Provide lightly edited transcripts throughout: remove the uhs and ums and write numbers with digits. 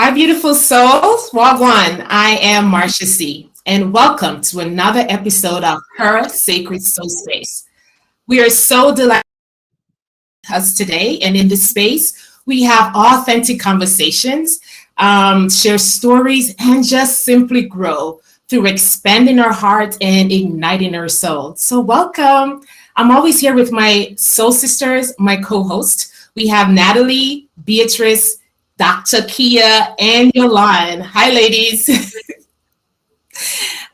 Hi, beautiful souls. Wagwan. I am Marcia C. And welcome to another episode of Her Sacred Soul Space. We are so delighted to us today. And in this space, we have authentic conversations, share stories, and just simply grow through expanding our heart and igniting our soul. So, welcome. I'm always here with my soul sisters, my co host. We have Natalie, Beatrice, Dr. Kia, and Yolan. Hi, ladies.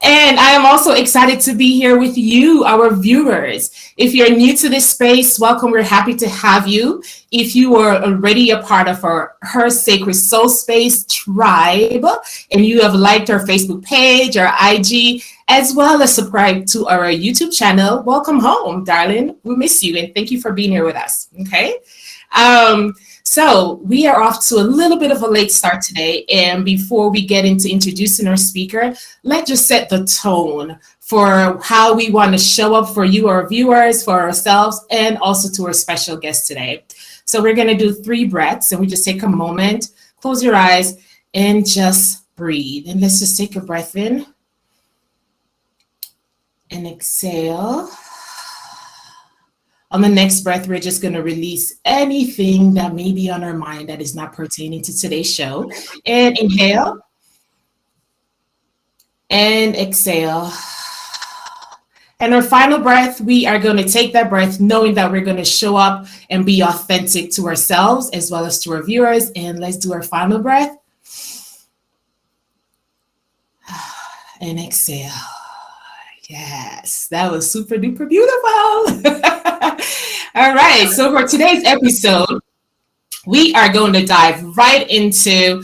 And I am also excited to be here with you, our viewers. If you're new to this space, welcome. We're happy to have you. If you are already a part of our Her Sacred Soul Space tribe and you have liked our Facebook page, our IG, as well as subscribed to our YouTube channel, welcome home, darling. We miss you and thank you for being here with us. Okay. So we are off to a little bit of a late start today. And before we get into introducing our speaker, let's just set the tone for how we want to show up for you, our viewers, for ourselves, and also to our special guest today. So we're going to do 3 breaths, and we just take a moment, close your eyes, and just breathe. And let's just take a breath in and exhale. On the next breath, we're just going to release anything that may be on our mind that is not pertaining to today's show. And inhale and exhale. And our final breath, we are going to take that breath knowing that we're going to show up and be authentic to ourselves as well as to our viewers. And let's do our final breath. And exhale. Yes, that was super duper beautiful. All right, so for today's episode, we are going to dive right into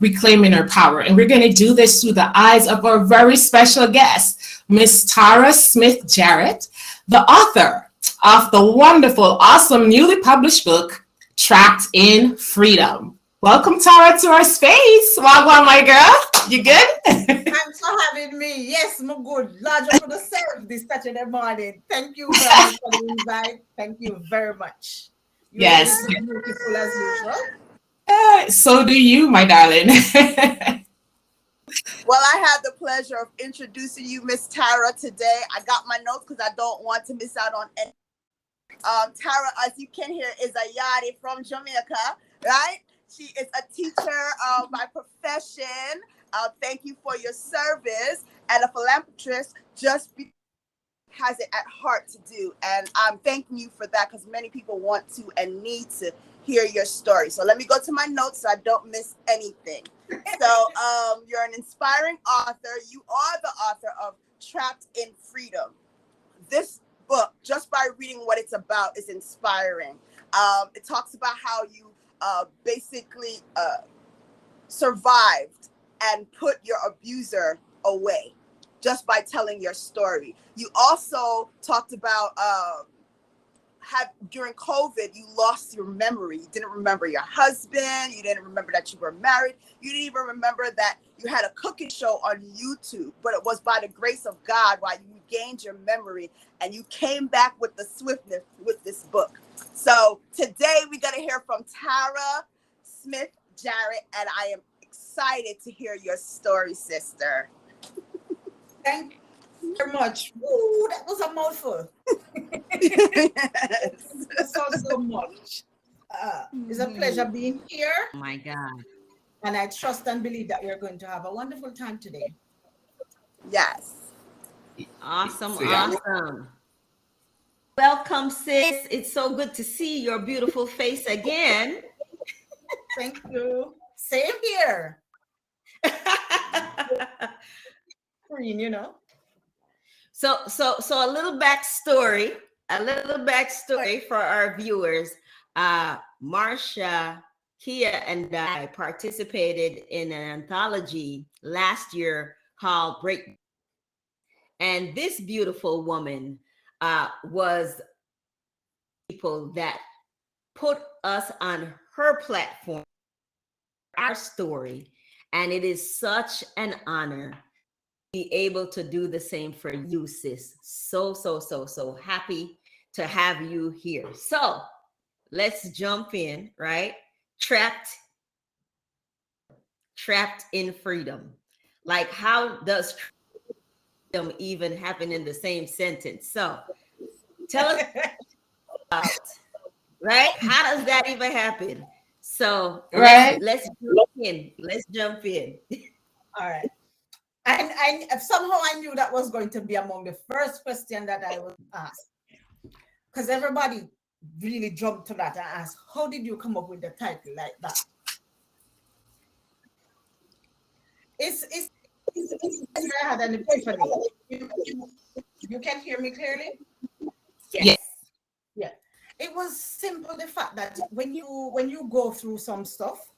reclaiming our power. And we're going to do this through the eyes of our very special guest, Miss Tara Smith-Jarrett, the author of the wonderful, awesome, newly published book, Trapped in Freedom. Welcome, Tara, to our space. Welcome, my girl. You good? Thanks for having me. Yes, I'm good. Larger for the self this Saturday morning. Thank you very much for the invite. Thank you very much. You Yes. look beautiful as usual. So do you, my darling. Well, I had the pleasure of introducing you, Miss Tara, today. I got my notes because I don't want to miss out on any. Tara, as you can hear, is a yardie from Jamaica, right? She is a teacher by profession. Thank you for your service, and a philanthropist just has it at heart to do. And I'm thanking you for that because many people want to and need to hear your story. So let me go to my notes so I don't miss anything. So you're an inspiring author. You are the author of Trapped in Freedom. This book, just by reading what it's about, is inspiring. It talks about how you basically survived and put your abuser away just by telling your story. You also talked about during COVID, you lost your memory. You didn't remember your husband. You didn't remember that you were married. You didn't even remember that you had a cooking show on YouTube, but it was by the grace of God why you gained your memory and you came back with the swiftness with this book. So today we're going to hear from Tara Smith-Jarrett, and I am excited to hear your story, sister. Thank you very much. Ooh, that was a mouthful. Yes. So much. It's a pleasure being here. Oh my God. And I trust and believe that we're going to have a wonderful time today. Yes. Awesome. Yeah. Awesome. Welcome, sis. It's so good to see your beautiful face again. Thank you. Same here. Green, you know. So a little backstory for our viewers. Marcia, Kia, and I participated in an anthology last year called Break. And this beautiful woman was people that put us on her platform, our story. And it is such an honor to be able to do the same for you, sis. So happy to have you here. So let's jump in, right? Trapped trapped in freedom. Like, how does freedom even happen in the same sentence? So tell us about, right? How does that even happen? So Right. let's jump in. Let's jump in. All right. And somehow I knew that was going to be among the first question that I would ask, because everybody really jumped to that and asked, how did you come up with the title like that? It's I had an epiphany. You can hear me clearly? Yes. Yeah. It was simple, the fact that when you go through some stuff,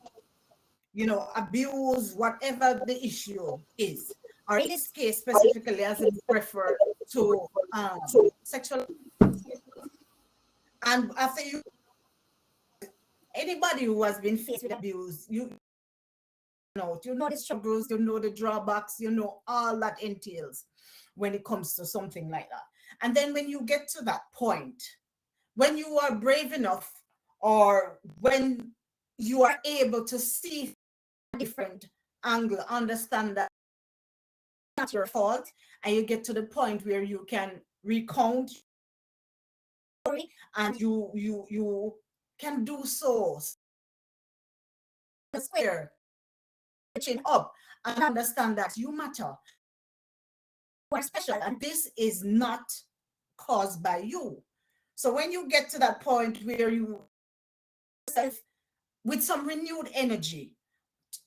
abuse, whatever the issue is, or in this case specifically as it refer to sexual, and after anybody who has been faced with abuse, you know the struggles, you know the drawbacks, you know all that entails when it comes to something like that. And then when you get to that point, when you are brave enough, or when you are able to see a different angle, understand that it's not your fault, and you get to the point where you can recount and you can do so square, reaching up, and understand that you matter, you are special, and this is not caused by you. So when you get to that point where you with some renewed energy,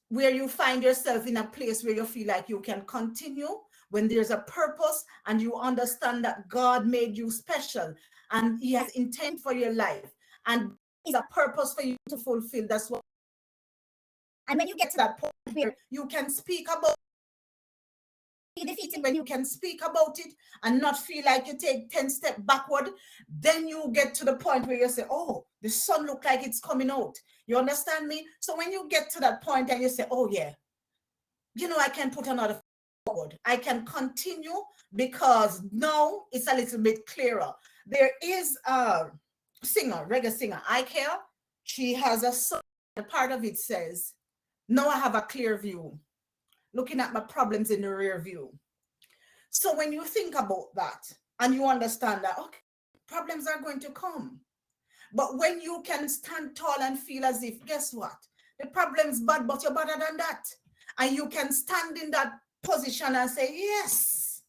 where you find yourself in a place where you feel like you can continue, when there's a purpose and you understand that God made you special and he has intent for your life and is a purpose for you to fulfill. That's what. And when you get to that point where you can speak about defeating, when you can speak about it and not feel like you take 10 steps backward, then you get to the point where you say, oh, the sun look like it's coming out. You understand me? So when you get to that point and you say, oh yeah, I can put another forward, I can continue, because now it's a little bit clearer. There is a singer, reggae singer, I Care. She has a song, a part of it says, now I have a clear view, looking at my problems in the rear view. So when you think about that and you understand that, okay, problems are going to come. But when you can stand tall and feel as if, guess what? The problem's bad, but you're better than that. And you can stand in that position and say, yes,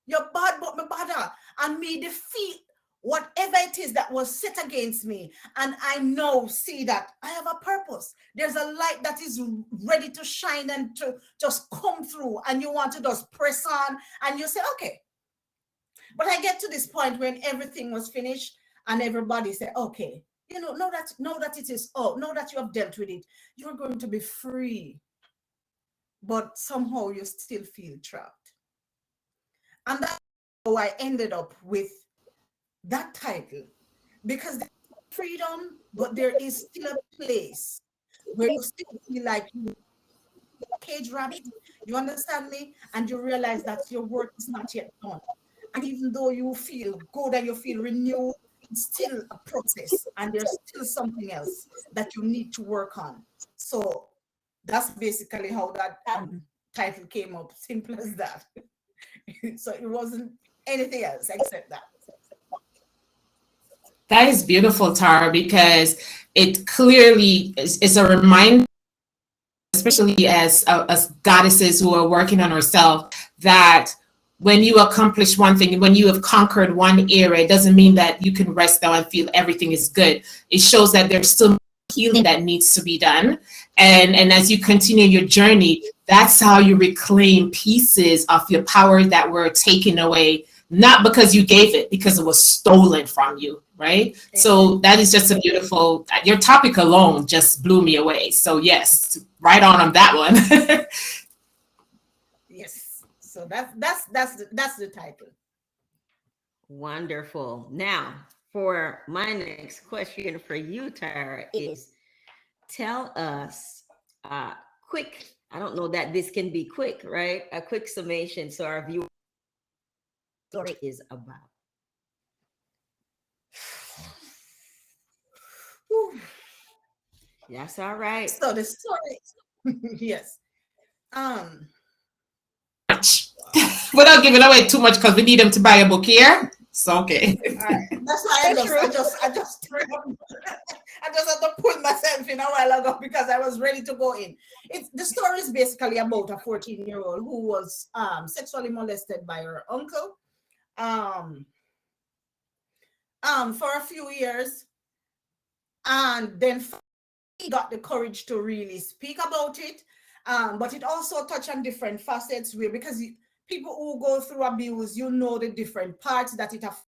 you're bad, but me better. And me defeat whatever it is that was set against me. And I now see that I have a purpose. There's a light that is ready to shine and to just come through. And you want to just press on. And you say, okay. But I get to this point when everything was finished and everybody said, okay, know that it is, know that you have dealt with it, you're going to be free. But somehow you still feel trapped. And that's how I ended up with that title, because there's freedom, but there is still a place where you still feel like you cage rabbit. You understand me? And you realize that your work is not yet done. And even though you feel good and you feel renewed, it's still a process, and there's still something else that you need to work on. So that's basically how that title came up. Simple as that. So it wasn't anything else except that. That is beautiful, Tara, because it clearly is a reminder, especially as goddesses who are working on ourselves, that when you accomplish one thing, when you have conquered one area, it doesn't mean that you can rest down and feel everything is good. It shows that there's still healing that needs to be done. And as you continue your journey, that's how you reclaim pieces of your power that were taken away, not because you gave it, because it was stolen from you, right? So that is just a beautiful, your topic alone just blew me away. So yes, right on that one. Yes. So that's the title. Wonderful. Now, for my next question for you, Tara, is tell us quick, I don't know that this can be quick, right? A quick summation so our viewer story is about. That's all right. So the story Yes. Um, Without giving away too much, because we need them to buy a book here. So okay. all right. That's why I just I just had to pull myself in a while ago because I was ready to go in. It's the story is basically about a 14-year-old who was sexually molested by her uncle um for a few years, and then he got the courage to really speak about it. But it also touched on different facets where, because people who go through abuse, you know the different parts that it affects: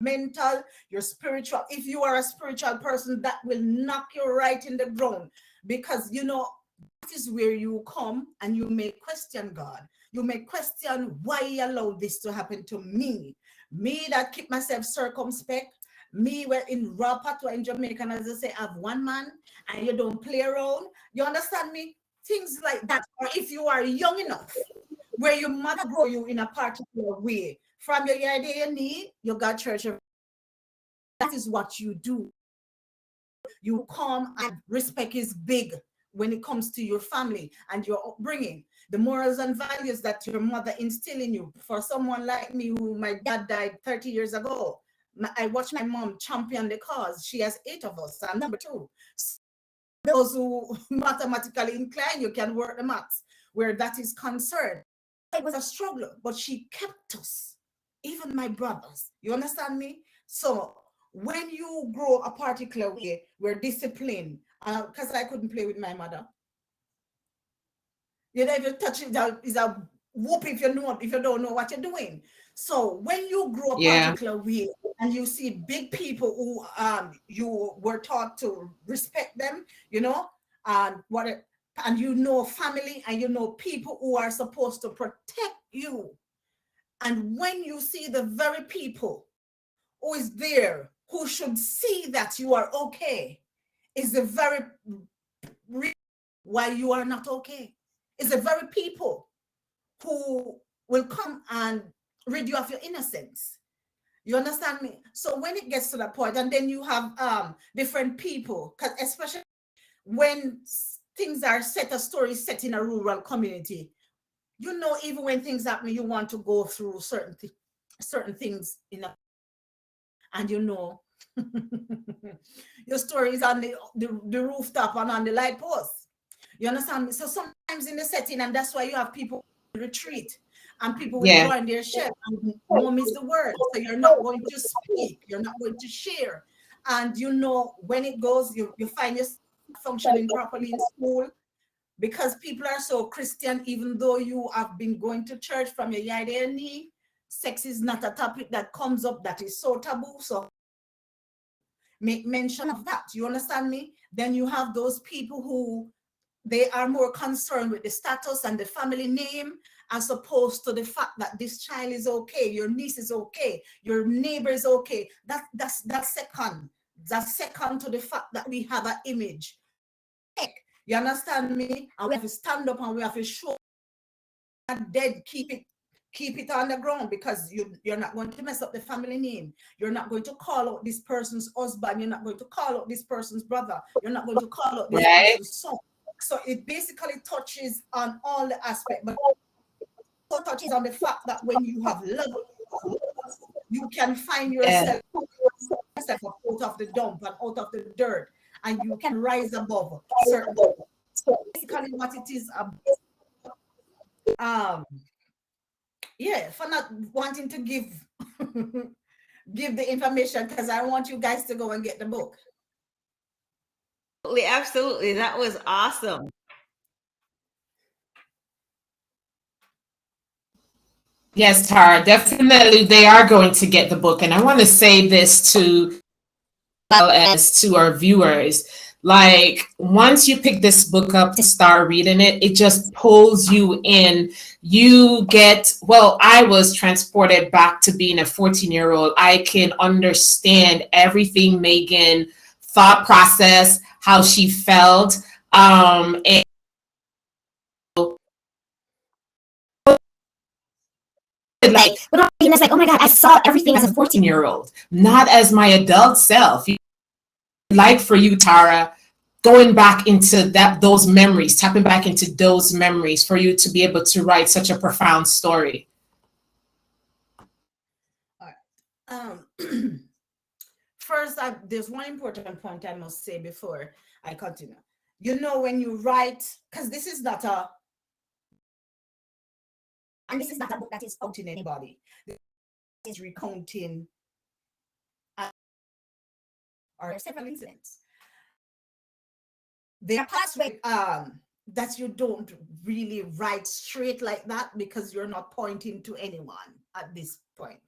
mental, your spiritual. If you are a spiritual person, that will knock you right in the ground, because you know that is where you come and you may question God. You may question why He allowed this to happen to me. Me that keep myself circumspect. Me, well, in raw patois in Jamaican, as I say, have one man and you don't play around. You understand me? Things like that. Or if you are young enough, where your mother grow you in a particular way, from your idea you need, you got church. That is what you do. You come, and respect is big when it comes to your family and your upbringing. The morals and values that your mother instill in you. For someone like me, who my dad died 30 years ago, I watched my mom champion the cause. She has 8 of us. I'm number 2. Those who mathematically inclined, you can work the maths where that is concerned. It was a struggle, but she kept us, even my brothers. You understand me? So when you grow a particular way, we're disciplined. Because I couldn't play with my mother. You know, if you touch it, is a whoop if you don't know what you're doing. So when you grow a particular way and you see big people who you were taught to respect them, you know, and you know family, and you know people who are supposed to protect you. And when you see the very people who is there, who should see that you are okay, is the very reason why you are not okay. It's the very people who will come and rid you of your innocence. You understand me? So when it gets to that point, and then you have different people, especially when things are set, a story set in a rural community, you know, even when things happen, you want to go through certain things in a, and you know, your story is on the rooftop and on the light post. You understand me? So sometimes in the setting, and that's why you have people retreat and people withdraw in their shell, and mom is the word. So you're not going to speak, you're not going to share. And you know, when it goes, you find yourself functioning properly in school, because people are so Christian, even though you have been going to church from your knee, sex is not a topic that comes up that is so taboo. So make mention of that. You understand me? Then you have those people who they are more concerned with the status and the family name, as opposed to the fact that this child is okay, your niece is okay, your neighbor is okay. That's second. That's second to the fact that we have an image. You understand me? And we have to stand up and we have to show that dead, keep it on the ground, because you're not going to mess up the family name. You're not going to call out this person's husband. You're not going to call out this person's brother. You're not going to call out this person's son. So it basically touches on all the aspects, but also touches on the fact that when you have love, you can find yourself out of the dump and out of the dirt, and you can rise above certain. So basically, what it is, for not wanting to give give the information, because I want you guys to go and get the book. Absolutely. That was awesome. Yes, Tara, definitely they are going to get the book. And I want to say this to our viewers. Like, once you pick this book up to start reading it, it just pulls you in. You get, well, I was transported back to being a 14-year-old. I can understand everything Megan thought process, how she felt. And like, it's like, oh my God, I saw everything as a 14-year-old, not as my adult self. Like for you, Tara, going back into those memories, tapping back into those memories for you to be able to write such a profound story? First, there's one important point I must say before I continue. You know, when you write, because this is not a book that is counting anybody. This is recounting or several incidents. There are parts where that you don't really write straight like that because you're not pointing to anyone at this point.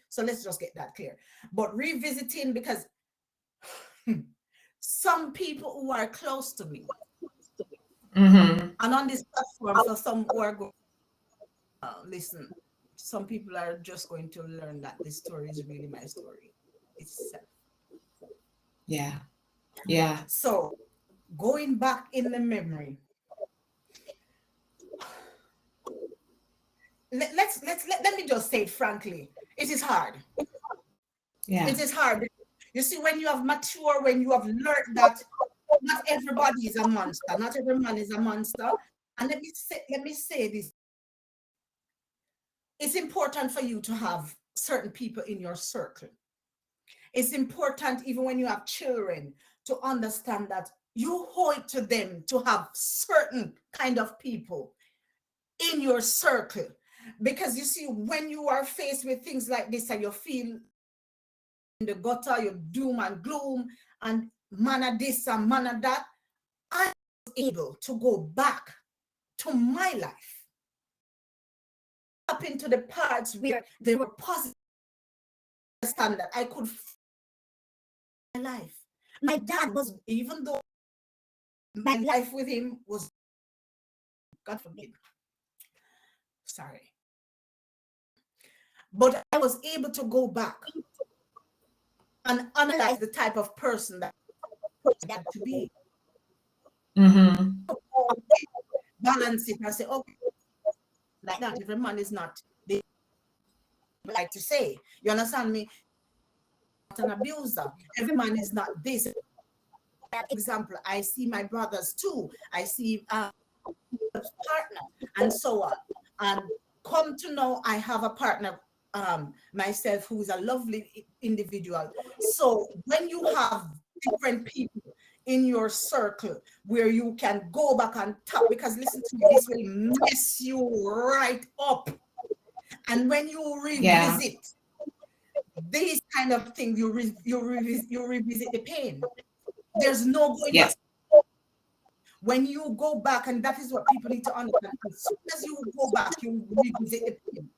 So let's just get that clear. But revisiting, because some people who are close to me, and on this platform, for some who are going, listen, some people are just going to learn that this story is really my story itself. Yeah. Yeah. So going back in the memory, let me just say it frankly, it is hard. Yeah. It is hard. You see, when you have matured, when you have learned that not everybody is a monster, not every man is a monster. And let me say this. It's important for you to have certain people in your circle. It's important, even when you have children, to understand that you owe it to them to have certain kind of people in your circle. Because you see, when you are faced with things like this and you feel in the gutter, you're doom and gloom, and man of this and man of that, I was able to go back to my life, up into the parts where there were positive standard. I could my life. My dad was, even though my life with him was, God forbid, sorry, but I was able to go back and analyze the type of person that I got to be. Balance it and say, okay, like that, every man is not, they like to say, you understand me? Not an abuser. Every man is not this. That example, I see my brothers too. I see partner and so on. And come to know I have a partner myself who is a lovely individual. So when you have different people in your circle where you can go back and tap, because listen to me, this will mess you right up. And when you revisit these kind of things, you revisit the pain. There's no going back. When you go back, and that is what people need to understand, as soon as you go back, you revisit the pain.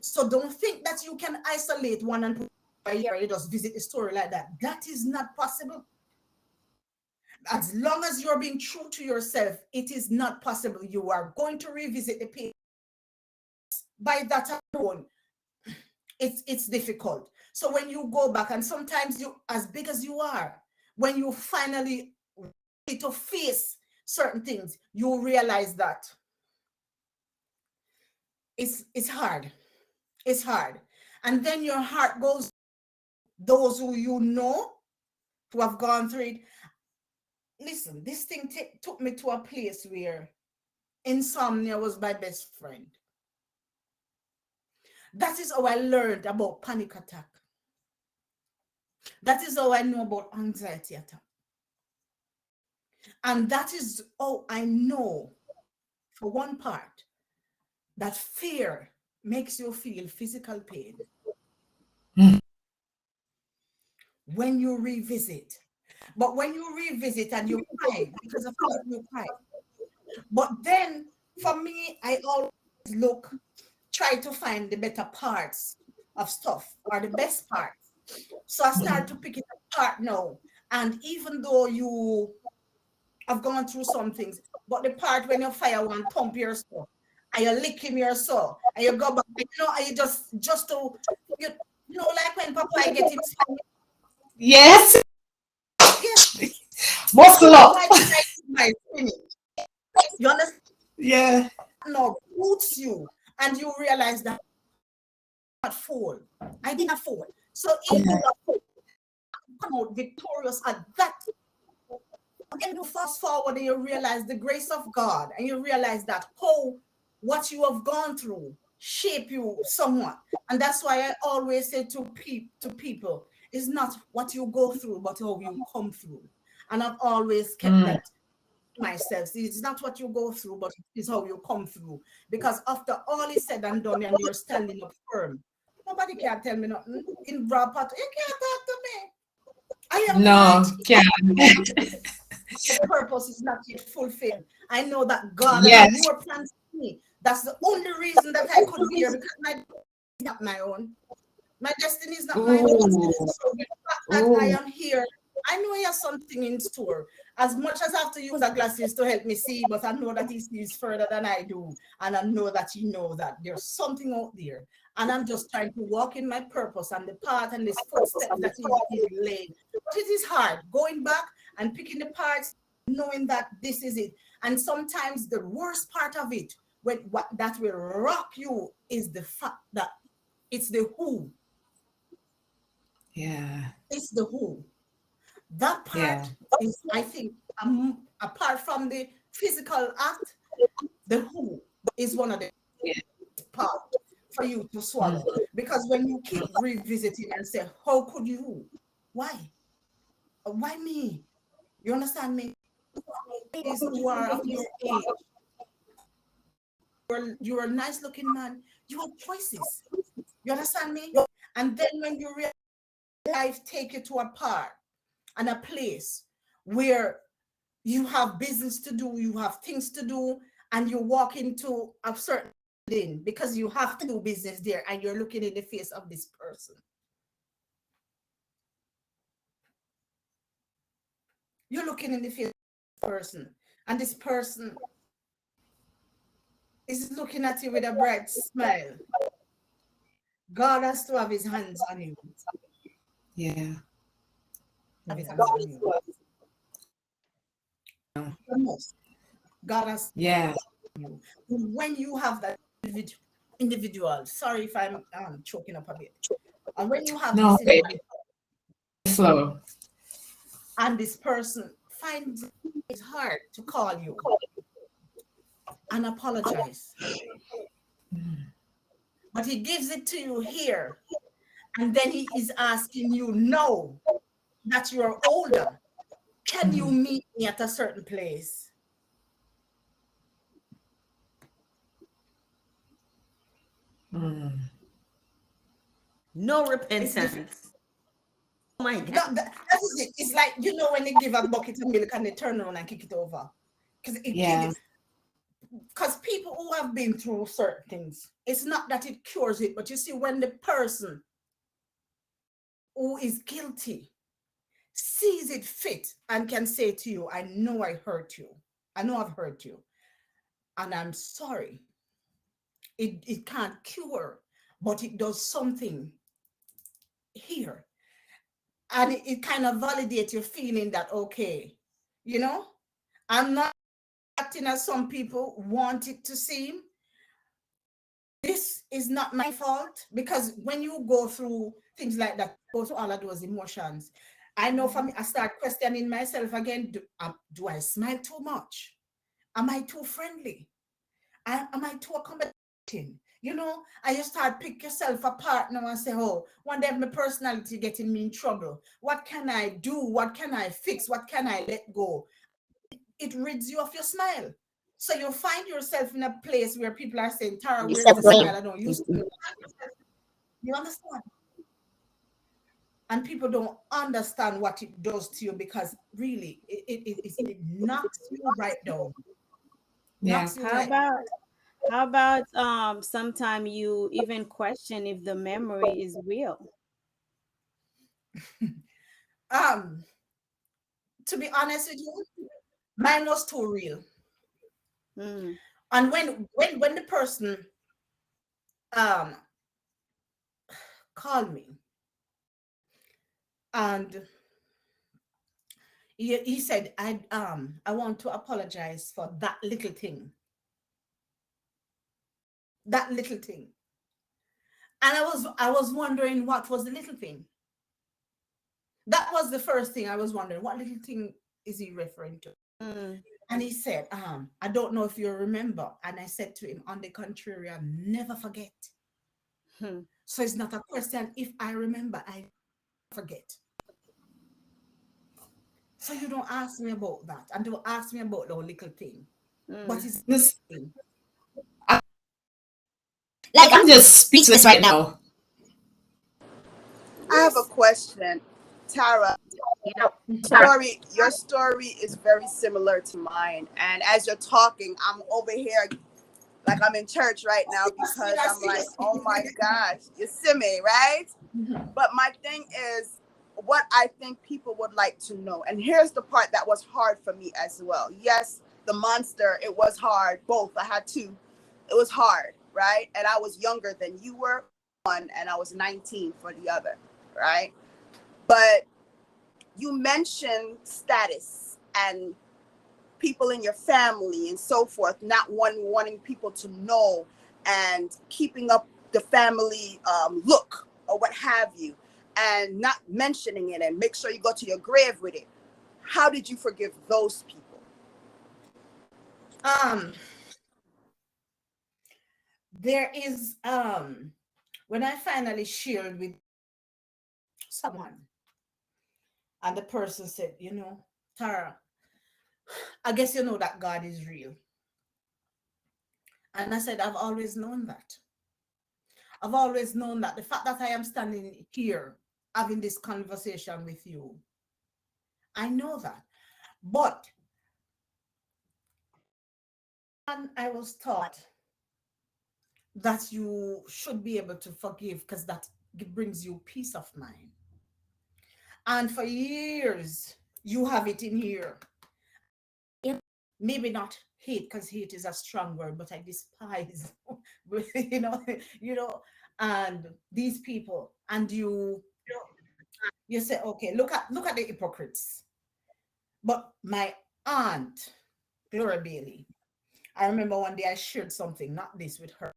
So don't think that you can isolate one and a year you just visit the story like that. That is not possible. As long as you're being true to yourself, it is not possible. You are going to revisit the pain. By that alone, it's difficult. So when you go back, and sometimes you, as big as you are, when you finally to face certain things, you realize that it's hard. It's hard. And then your heart goes, those who you know, who have gone through it. Listen, this thing took me to a place where insomnia was my best friend. That is how I learned about panic attack. That is how I know about anxiety attack. And that is how I know, for one part, that fear makes you feel physical pain. When you revisit. But when you revisit and you cry, because of course you cry. But then, for me, I always try to find the better parts of stuff, or the best parts. So I start to pick it apart now. And even though you have gone through some things, but the part when you fire one pump your stuff, and you lick him your saw, and you go back, and you just to, like when Papa I get him. Yes. Yes. Muscle up. You understand? Yeah. No, boots you, and you realize that I did not fall. I did not fall. So if you come out victorious at that, Then you fast forward and you realize the grace of God, and you realize that what you have gone through shape you somewhat. And that's why I always say to people, it's not what you go through, but how you come through. And I've always kept that myself. It's not what you go through, but it's how you come through. Because after all is said and done, and you're standing up firm, nobody can tell me nothing. In Brad Potter, you can't talk to me. I am No, right. can't. The purpose is not yet fulfilled. I know that God Yes. has more plans for me. That's the only reason that I could be here, because my destiny is not my own. My destiny is not my own. So the fact that I am here, I know he has something in store. As much as I have to use the glasses to help me see, but I know that he sees further than I do. And I know that he knows that there's something out there. And I'm just trying to walk in my purpose and the path and this footsteps that he's laid. But it is hard going back and picking the parts, knowing that this is it. And sometimes the worst part of it, that will rock you, is the fact that it's the who. Yeah. It's the who. That part is, I think, apart from the physical act, the who is one of the parts for you to swallow. Because when you keep revisiting and say, how could you? Why? Why me? You understand me? Ladies who are of your age, you're a nice looking man, you have choices. You understand me? And then when you realize life take you to a part and a place where you have business to do, you have things to do, and you walk into a certain thing because you have to do business there, and you're looking in the face of this person. You're looking in the face of this person, and this person is looking at you with a bright smile. God has to have his hands on you. Yeah. Have his hands on you. God has you. When you have that individual, sorry if I'm choking up a bit. And when you have this individual, slow, and this person finds it hard to call you and apologize, but he gives it to you here, and then he is asking you, no, that you're older, can you meet me at a certain place? No repentance. Oh my God. That is it. It's like, you know, when they give a bucket of milk and they turn around and kick it over. Because people who have been through certain things, it's not that it cures it, but you see, when the person who is guilty sees it fit and can say to you, I know I hurt you. I know I've hurt you. And I'm sorry. It can't cure, but it does something here. And it kind of validates your feeling that, okay, you know, I'm not acting as some people want it to seem. This is not my fault, because when you go through things like that, go through all of those emotions, I know for me, I start questioning myself again. Do I smile too much? Am I too friendly? Am I too accommodating? You know, I just start pick yourself apart now and say, oh, one day my personality getting me in trouble. What can I do? What can I fix? What can I let go? It rids you of your smile. So you find yourself in a place where people are saying, Tara, where's the smile? I don't use to. You understand? And people don't understand what it does to you, because really it knocks you right down. Yeah. How about sometime you even question if the memory is real? To be honest with you, mine was too real. Mm. And when the person called me and he said, I want to apologize for that little thing. That little thing. And I was wondering what was the little thing. That was the first thing I was wondering. What little thing is he referring to? Mm. And he said, I don't know if you remember. And I said to him, on the contrary, I never forget. Hmm. So it's not a question if I remember, I forget. So you don't ask me about that. And don't ask me about the little thing. But Mm. it's This, thing. like, I'm just speechless right now. I have a Yes. question, Tara. You know, Your story is very similar to mine, and as you're talking, I'm over here like I'm in church right now because I I'm see, I like, see. oh my gosh, you see me, right? Mhm. But my thing is what I think people would like to know, and here's the part that was hard for me as well. Yes, the monster, it was hard. Both, I had two. It was hard, right? And I was younger than you were, one, and I was 19 for the other, right? But you mentioned status and people in your family and so forth, not wanting people to know and keeping up the family look or what have you, and not mentioning it and make sure you go to your grave with it. How did you forgive those people? There is when I finally shared with someone, and the person said, Tara, I guess you know that God is real. And I said, I've always known that. I've always known that. The fact that I am standing here having this conversation with you, I know that. But and I was taught that you should be able to forgive because that brings you peace of mind. And for years, you have it in here. Maybe not hate, because hate is a strong word, but I despise, you know, you know, and these people, and you say, okay, look at the hypocrites. But my aunt, Gloria Bailey, I remember one day I shared something, not this, with her,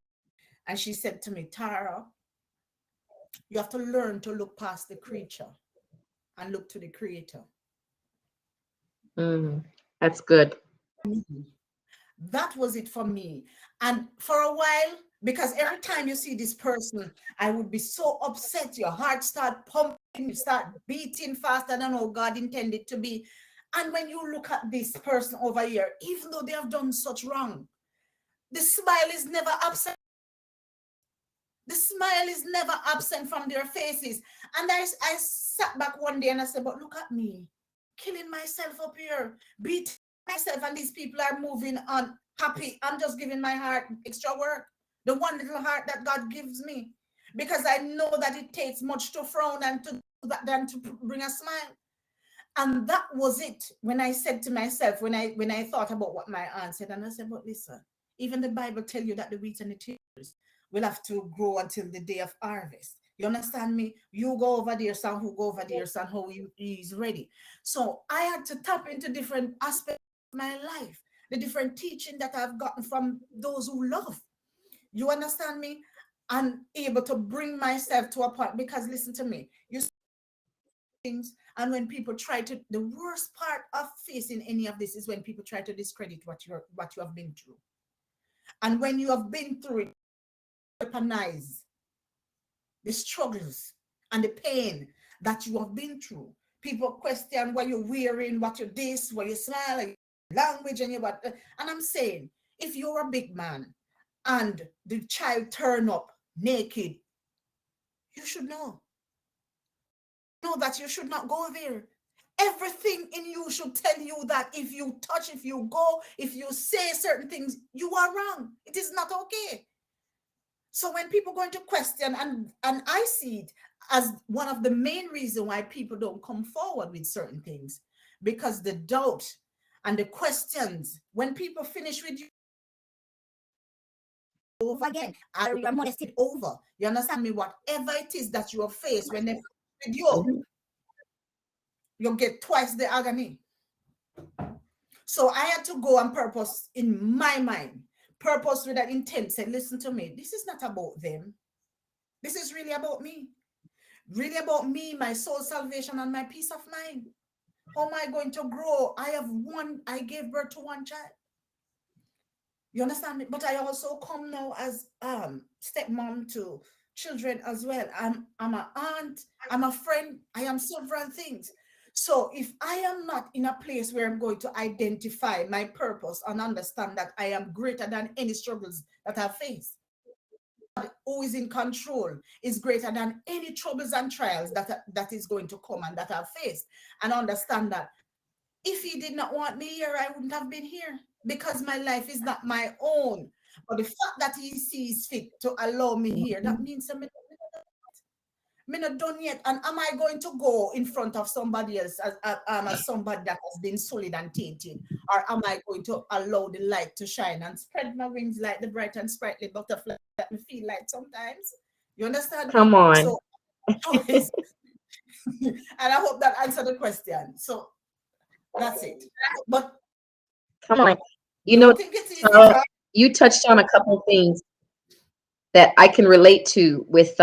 and she said to me, Tara, you have to learn to look past the creature and look to the creator. that's good. That was it for me. And for a while, because every time you see this person, I would be so upset. Your heart start pumping, you start beating faster than how God intended to be. And when you look at this person over here, even though they have done such wrong, the smile is never absent. The smile is never absent from their faces. And I sat back one day and I said, but look at me, killing myself up here, beating myself, and these people are moving on happy. I'm just giving my heart extra work, the one little heart that God gives me, because I know that it takes much to frown and to than to bring a smile. And that was it. When I said to myself, when I thought about what my aunt said, and I said, but listen, even the Bible tell you that the wheat and the tares will have to grow until the day of harvest. You understand me? You go over there, son, who go over there, son, how he is ready. So I had to tap into different aspects of my life, the different teaching that I've gotten from those who love. You understand me? And able to bring myself to a point, because listen to me, you things, and when people try to, the worst part of facing any of this is when people try to discredit what you have been through. And when you have been through it, weaponize the struggles and the pain that you have been through. People question what you're wearing, what you this, what you smile, like language, and you what. And I'm saying, if you're a big man and the child turn up naked, you should know that you should not go there. Everything in you should tell you that if you touch, if you go, if you say certain things, you are wrong. It is not okay. So when people go into question, and I see it as one of the main reasons why people don't come forward with certain things, because the doubt and the questions, when people finish with you over again, are you molested over? You understand me? Whatever it is that you are faced, when they with you get twice the agony. So I had to go on purpose in my mind, purpose with that intent, say, listen to me, this is not about them. This is really about me. Really about me, my soul salvation, and my peace of mind. How am I going to grow? I gave birth to one child. You understand me? But I also come now as stepmom to children as well. I'm an aunt, I'm a friend, I am several things. So if I am not in a place where I'm going to identify my purpose and understand that I am greater than any struggles that I face, who is in control is greater than any troubles and trials that is going to come and that I've faced, and understand that if he did not want me here, I wouldn't have been here, because my life is not my own. But the fact that he sees fit to allow me here, that means I'm not done yet. And am I going to go in front of somebody else as somebody that has been sullied and tainted? Or am I going to allow the light to shine and spread my wings like the bright and sprightly butterfly that me feel like sometimes? You understand me? Come on. So, and I hope that answered the question. So that's it. But Come on. You don't know, think it's easy. Tara, you touched on a couple things that I can relate to with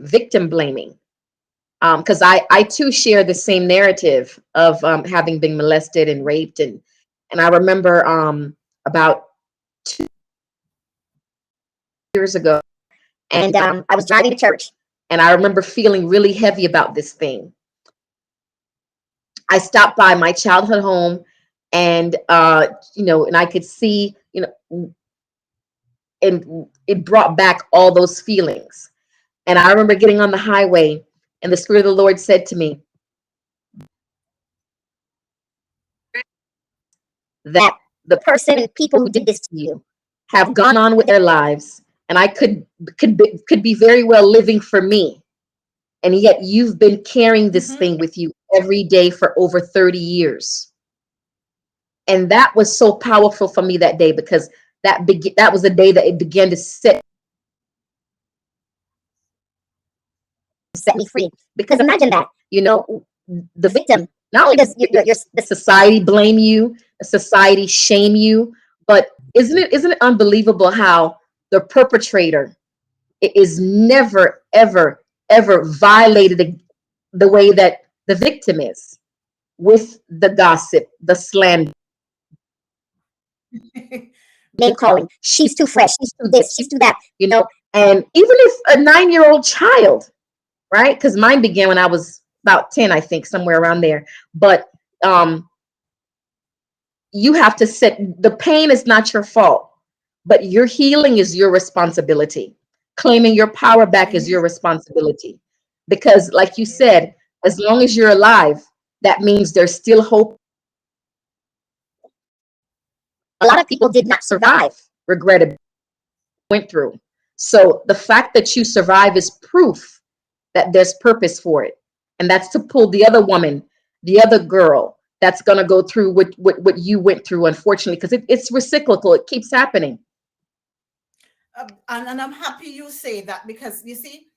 victim blaming. Because I too share the same narrative of having been molested and raped. And I remember about 2 years ago, and I was driving to church, and I remember feeling really heavy about this thing. I stopped by my childhood home, and and I could see, and it brought back all those feelings. And I remember getting on the highway, and the Spirit of the Lord said to me that the person and people who did this to you have gone on with their lives, and I could be very well living for me, and yet you've been carrying this thing with you every day for over 30 years. And that was so powerful for me that day, because that was the day that it began to set me free. Because imagine that, the victim, not only does the society blame you, the society shame you, but isn't it unbelievable how the perpetrator is never, ever, ever violated the way that the victim is, with the gossip, the slander, name calling. She's too fresh. She's too this. She's too that. And even if a 9-year-old child, right? Because mine began when I was about 10, I think, somewhere around there. But you have to set, the pain is not your fault, but your healing is your responsibility. Claiming your power back is your responsibility. Because, like you said, as long as you're alive, that means there's still hope. A lot of people did not survive, regrettably, went through. So the fact that you survive is proof that there's purpose for it. And that's to pull the other woman, the other girl that's going to go through what you went through, unfortunately, because it's reciprocal. It keeps happening. And I'm happy you say that, because you see,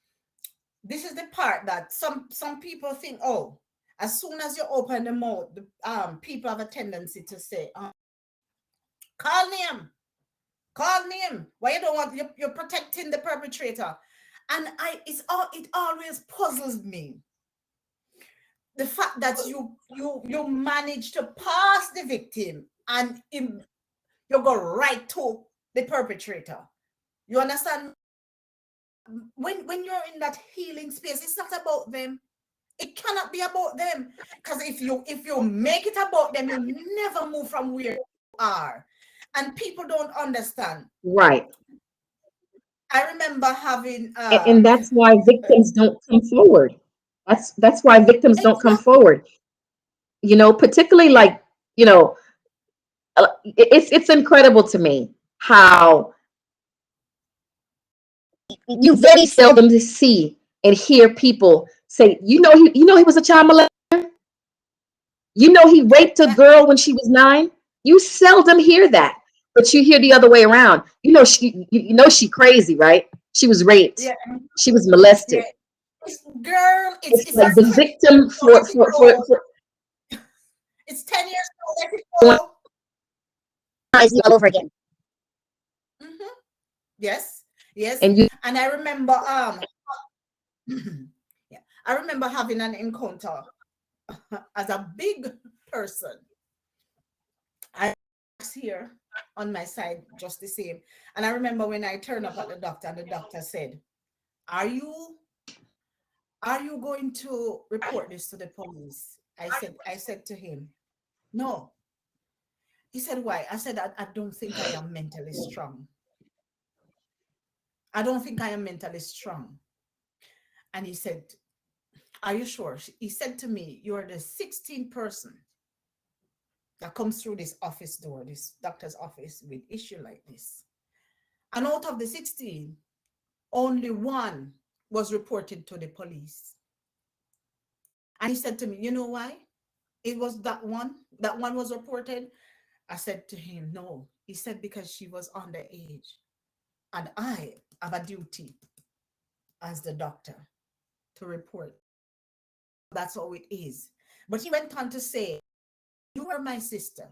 this is the part that some people think, oh, as soon as you open the mouth, people have a tendency to say, call name. Why you don't want, you're protecting the perpetrator. And it always puzzles me, the fact that you manage to pass the victim and you go right to the perpetrator. You understand? When you're in that healing space, it's not about them. It cannot be about them, because if you make it about them, you never move from where you are, and people don't understand. Right. I remember having and that's why victims don't come forward. That's why victims don't come forward. Particularly, like, it's incredible to me how you very seldom see and hear people say, he was a child molester. He raped a girl when she was 9. You seldom hear that, but you hear the other way around. She crazy, right? She was raped. Yeah. She was molested. Yeah. Girl, it's like the victim for it's 10 years old. All over again. Yes. And I remember yeah, I remember having an encounter as a big person. I was here on my side just the same. And I remember when I turned up at the doctor and the doctor said, Are you going to report this to the police? I said to him, no. He said, why? I said, I don't think I am mentally strong. I don't think I am mentally strong. And he said, are you sure? He said to me, you're the 16th person that comes through this office door, this doctor's office with issue like this. And out of the 16, only one was reported to the police. And he said to me, you know why? It was that one was reported. I said to him, no. He said, because she was underage. And I have a duty as the doctor to report. That's how it is. But he went on to say, you are my sister.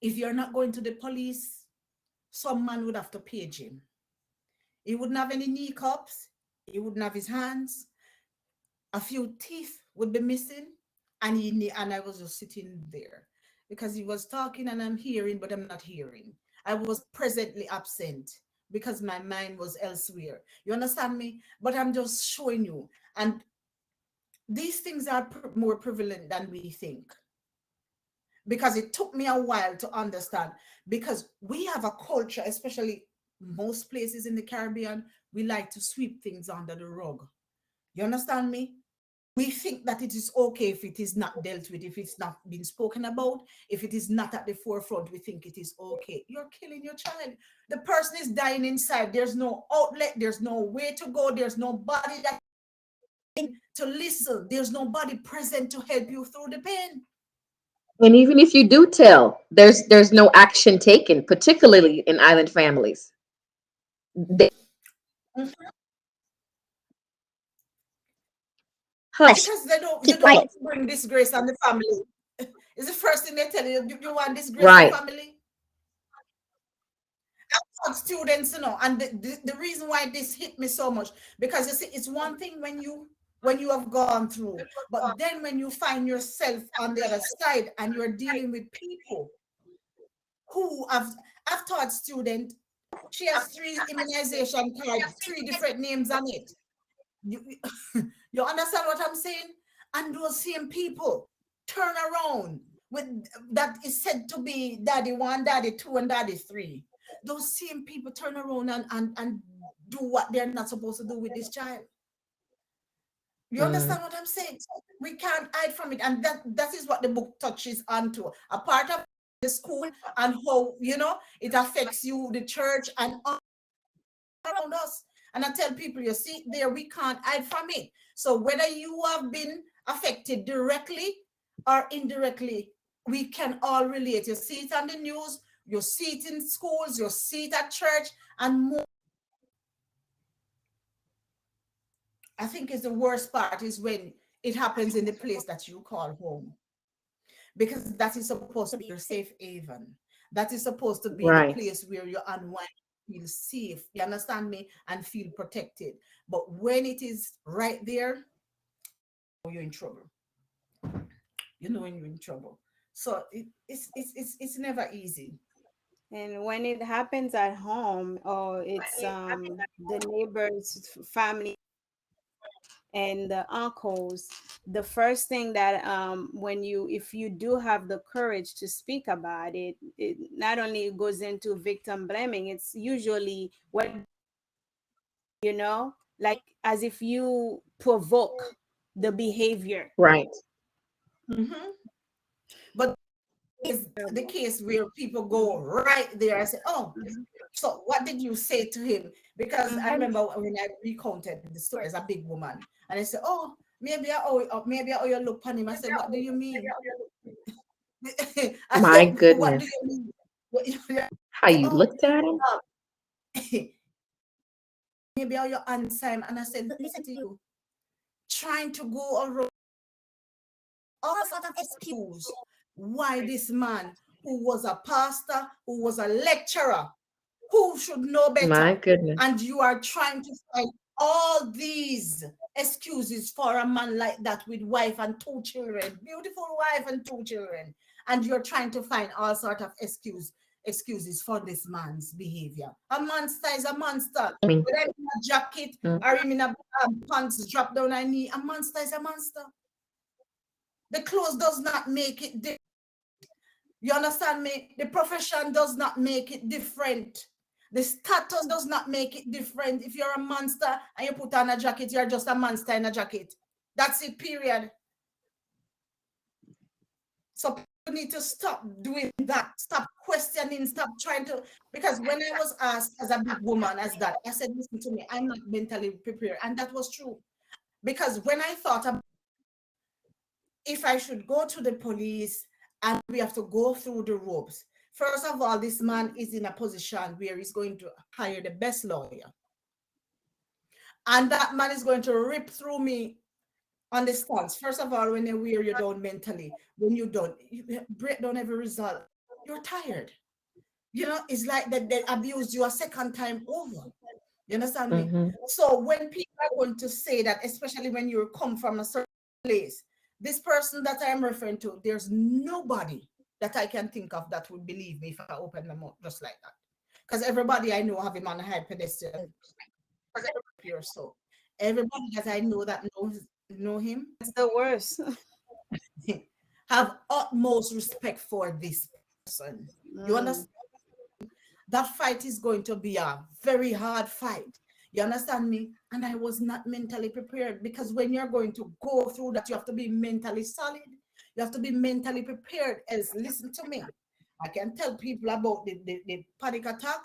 If you're not going to the police, some man would have to page him. He wouldn't have any kneecaps. He wouldn't have his hands. A few teeth would be missing. And I was just sitting there because he was talking and I'm hearing, but I'm not hearing. I was presently absent because my mind was elsewhere. You understand me? But I'm just showing you. And these things are more prevalent than we think. Because it took me a while to understand. Because we have a culture, especially most places in the Caribbean, we like to sweep things under the rug. You understand me? We think that it is okay if it is not dealt with, if it's not been spoken about, if it is not at the forefront, we think it is okay. You're killing your child. The person is dying inside. There's no outlet. There's no way to go. There's nobody that to listen. There's nobody present to help you through the pain. And even if you do tell, there's no action taken, particularly in island families. They hush, Because they don't keep want quiet. to bring disgrace on the family. It's the first thing they tell you. You want disgrace on the Right. family? Students, and the reason why this hit me so much, because you see, it's one thing when you have gone through, but then when you find yourself on the other side and you're dealing with people who I've taught student, she has 3 immunization cards, 3 different names on it. You, you understand what I'm saying? And those same people turn around with that is said to be daddy 1, daddy 2, and daddy 3. Those same people turn around and do what they're not supposed to do with this child. You understand what I'm saying? We can't hide from it. And that is what the book touches onto. A part of the school and how, it affects you, the church, and all around us. And I tell people, you see, there we can't hide from it. So whether you have been affected directly or indirectly, we can all relate. You see it on the news, you see it in schools, you see it at church, and more. I think is the worst part is when it happens in the place that you call home. Because that is supposed to be your safe haven. That is supposed to be the Right. place where you unwind, feel safe, you understand me, and feel protected. But when it is right there, you're in trouble. You know when you're in trouble. So it's never easy. And when it happens at home, or it's the neighbors, family, and the uncles, the first thing that if you do have the courage to speak about it, it not only goes into victim blaming, it's usually what, like as if you provoke the behavior. Right. Mm-hmm. But is the case where people go right there and say, oh, so what did you say to him? Because I remember when I recounted the story as a big woman, and I said, oh, maybe I owe you look on him. I said, what do you mean? I My said, what do goodness. you mean? How you Oh, looked at him? maybe I owe you answer him. And I said, listen to you, trying to go around all sort of excuse why this man who was a pastor, who was a lecturer, who should know My better, goodness. and you are trying to find all these excuses for a man like that with wife and 2 children, beautiful wife and 2 children, and you're trying to find all sort of excuses for this man's behavior. A monster is a monster. I mean, Whether in a jacket or him in a pants drop down a knee, a monster is a monster. The clothes does not make it different. You understand me? The profession does not make it different. The status does not make it different. If you're a monster and you put on a jacket, you're just a monster in a jacket. That's it, period. So people need to stop doing that. Stop questioning, stop trying to, because when I was asked as a big woman as that, I said, listen to me, I'm not mentally prepared. And that was true. Because when I thought about if I should go to the police and we have to go through the ropes, first of all, this man is in a position where he's going to hire the best lawyer. And that man is going to rip through me on the stance. First of all, when they wear you down mentally, when you don't, you break down every result, you're tired. You know, it's like that they abuse you a second time over. You understand me? mhm. So when people are going to say that, especially when you come from a certain place, this person that I'm referring to, there's nobody that I can think of that would believe me if I open my mouth just like that. Because everybody I know have him on a high pedestal. So everybody that I know that know him It's the worst. have utmost respect for this person. You understand? That fight is going to be a very hard fight. You understand me? And I was not mentally prepared, because when you're going to go through that, you have to be mentally solid. You have to be mentally prepared. Else, listen to me. I can tell people about the panic attack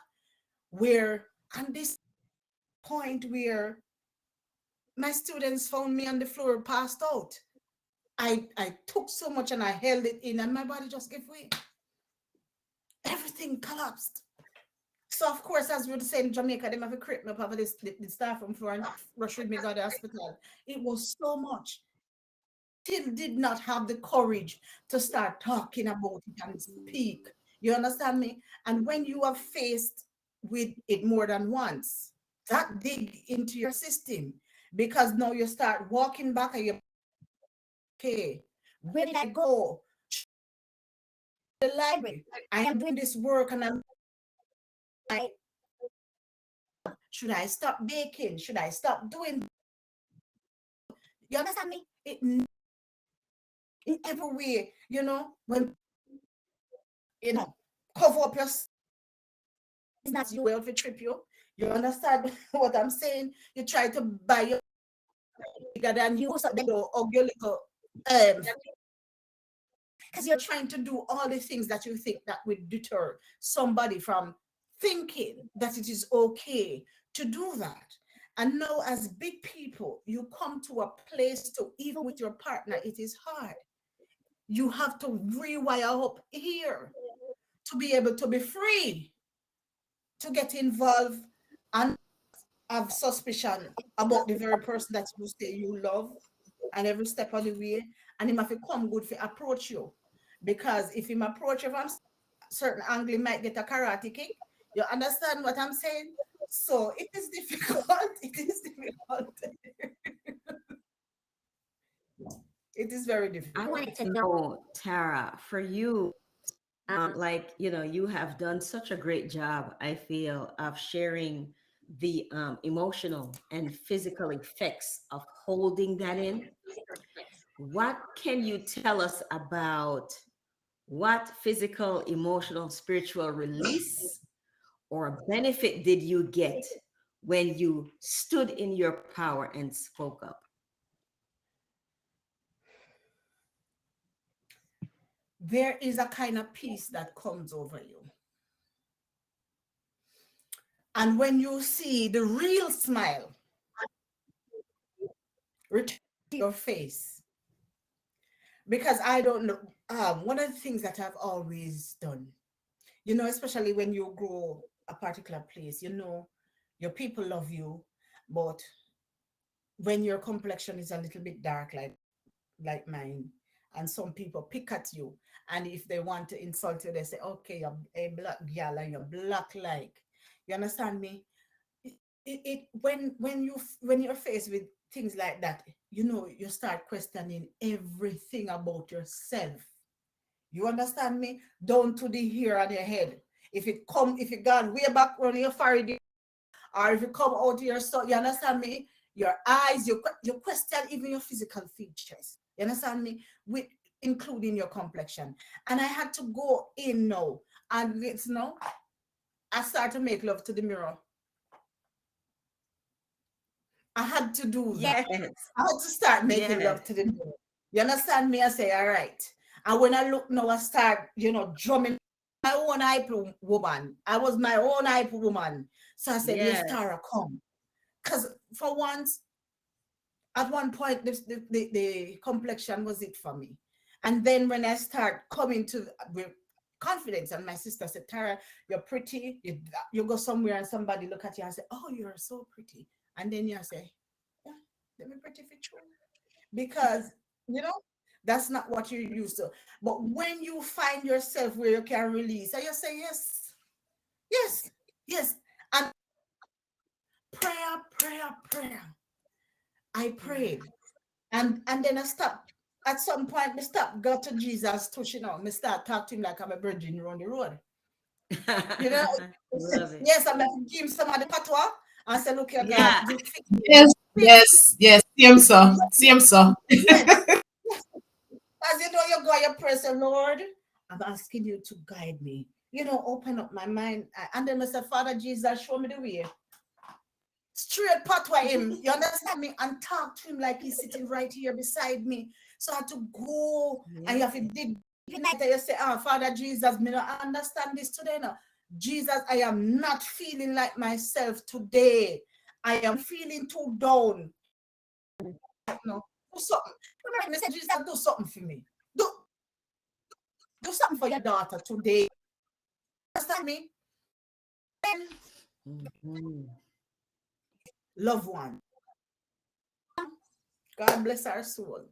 where, and this point where my students found me on the floor, passed out. I took so much and I held it in, and my body just gave way. Everything collapsed. So of course, as we would say in Jamaica, they have a creep me up over the staff room floor and rush with me to the hospital. It was so much. Still did not have the courage to start talking about it and speak. You understand me? And when you are faced with it more than once, that dig into your system, because now you start walking back and you're okay. Where did I go? The library. I am doing this work and should I stop baking? Should I stop doing? You understand me? In every way, you know, when cover up your business, you will trip you. You understand what I'm saying? You try to buy your bigger than you, so they go your little because you're trying to do all the things that you think that would deter somebody from thinking that it is okay to do that. And now, as big people, you come to a place to, even with your partner, it is hard. You have to rewire up here to be able to be free to get involved and have suspicion about the very person that you say you love, and every step of the way. And him have to come good for approach you. Because if him approach you from certain angle, he might get a karate kick. You understand what I'm saying? So it is difficult. It is difficult. It is very difficult. I wanted to know, Tara, for you, like, you have done such a great job, I feel, of sharing the emotional and physical effects of holding that in. What can you tell us about what physical, emotional, spiritual release or benefit did you get when you stood in your power and spoke up? There is a kind of peace that comes over you. And when you see the real smile return to your face, because I don't know, one of the things that I've always done, especially when you grow a particular place, your people love you, but when your complexion is a little bit dark, like mine, and some people pick at you, and if they want to insult you, they say, okay, you're a black girl and you're black like. You understand me? when you're faced with things like that, you start questioning everything about yourself. You understand me? Down to the hair on your head. If it gone way back on your forehead, or if it come out of your soul, you understand me? Your eyes, you question even your physical features. You understand me? With including your complexion. And I had to go in now, and I started to make love to the mirror. I had to do that. Yes. I had to start making Yes. love to the mirror. You understand me? I say, all right. And when I look now, I start, drumming my own hype woman. I was my own hype woman. So I said, yes, Yes. Tara, come. Because for once, at one point, the complexion was it for me. And then when I start coming to with confidence, and my sister said, Tara, you're pretty. You go somewhere and somebody look at you and say, oh, you're so pretty. And then you say, yeah, let me pretty for you. Because, you know, that's not what you're used to. But when you find yourself where you can release, and you say, yes, yes, yes. And prayer. I prayed. And then I stopped. At some point, I stopped, got to Jesus, touching out. I start talking to him like I'm a virgin around the road. You know? Love it. Yes, I'm like, give him some of the patois. I said, look here, God, Yeah. you fix Yes, fix- yes. Same so. Same so. yes. As you know, you go your prayer, say, Lord, I'm asking you to guide me. Open up my mind. And then I said, Father Jesus, show me the way. Straight patwa him, you understand me? And talk to him like he's sitting right here beside me. So I had to go and you have to dig and you say, Father Jesus, me not understand this today now. Jesus, I am not feeling like myself today. I am feeling too down. No, do something. Remember, say, Jesus, do something for me. Do something for your daughter today. Understand me? Then Mhm. loved one. God bless our soul.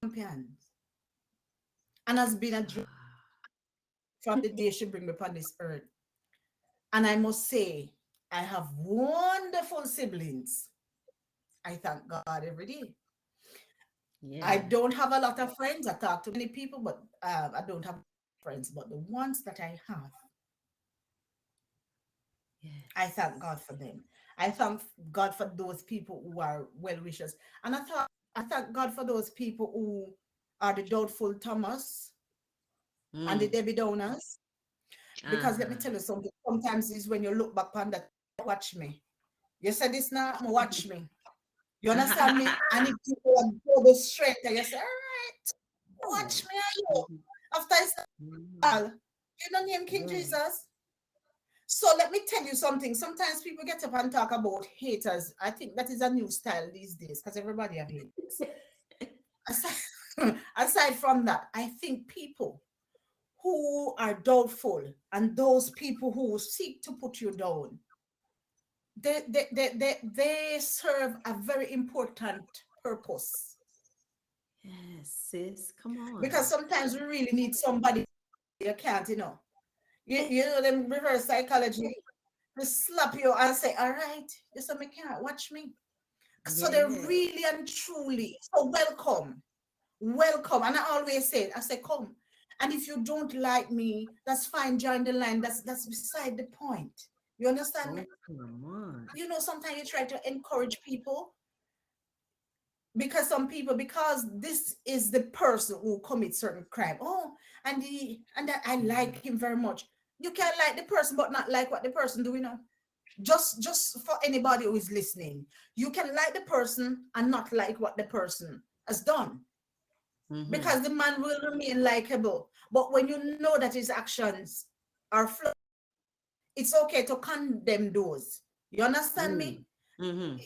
Champions. And has been a dream from the day she bring me upon this earth. And I must say, I have wonderful siblings. I thank God every day. I Yeah. don't have a lot of friends. I talk to many people, but I don't have friends. But the ones that I have, I thank God for them. I thank God for those people who are well wishers. And I thank God for those people who are the doubtful Thomas and the Mm. Debbie Downers. Because let me Uh-huh. tell you something. Sometimes is when you look back on that, watch me. You said this now, watch me. You understand me? And if you go the strength, and you say, all right, watch me. You. After it's all, you know name King Jesus. So let me tell you something. Sometimes people get up and talk about haters. I think that is a new style these days because everybody have haters. Aside from that, I think people who are doubtful and those people who seek to put you down, they serve a very important purpose. Yes, sis. Come on. Because sometimes we really need somebody you can't, You know them reverse psychology to slap you and say, all right, you say me can't watch me. So they're Yeah. really and truly so welcome. Welcome. And I always say, I say, come. And if you don't like me, that's fine, join the line. That's beside the point. You understand me? Oh, come on. Sometimes you try to encourage people because this is the person who commits certain crime. Oh, and that I like him very much. You can like the person, but not like what the person do, Just for anybody who is listening, you can like the person and not like what the person has done. Mm-hmm. Because the man will remain likable. But when you know that his actions are flawed, it's okay to condemn those. You understand me? Mm-hmm.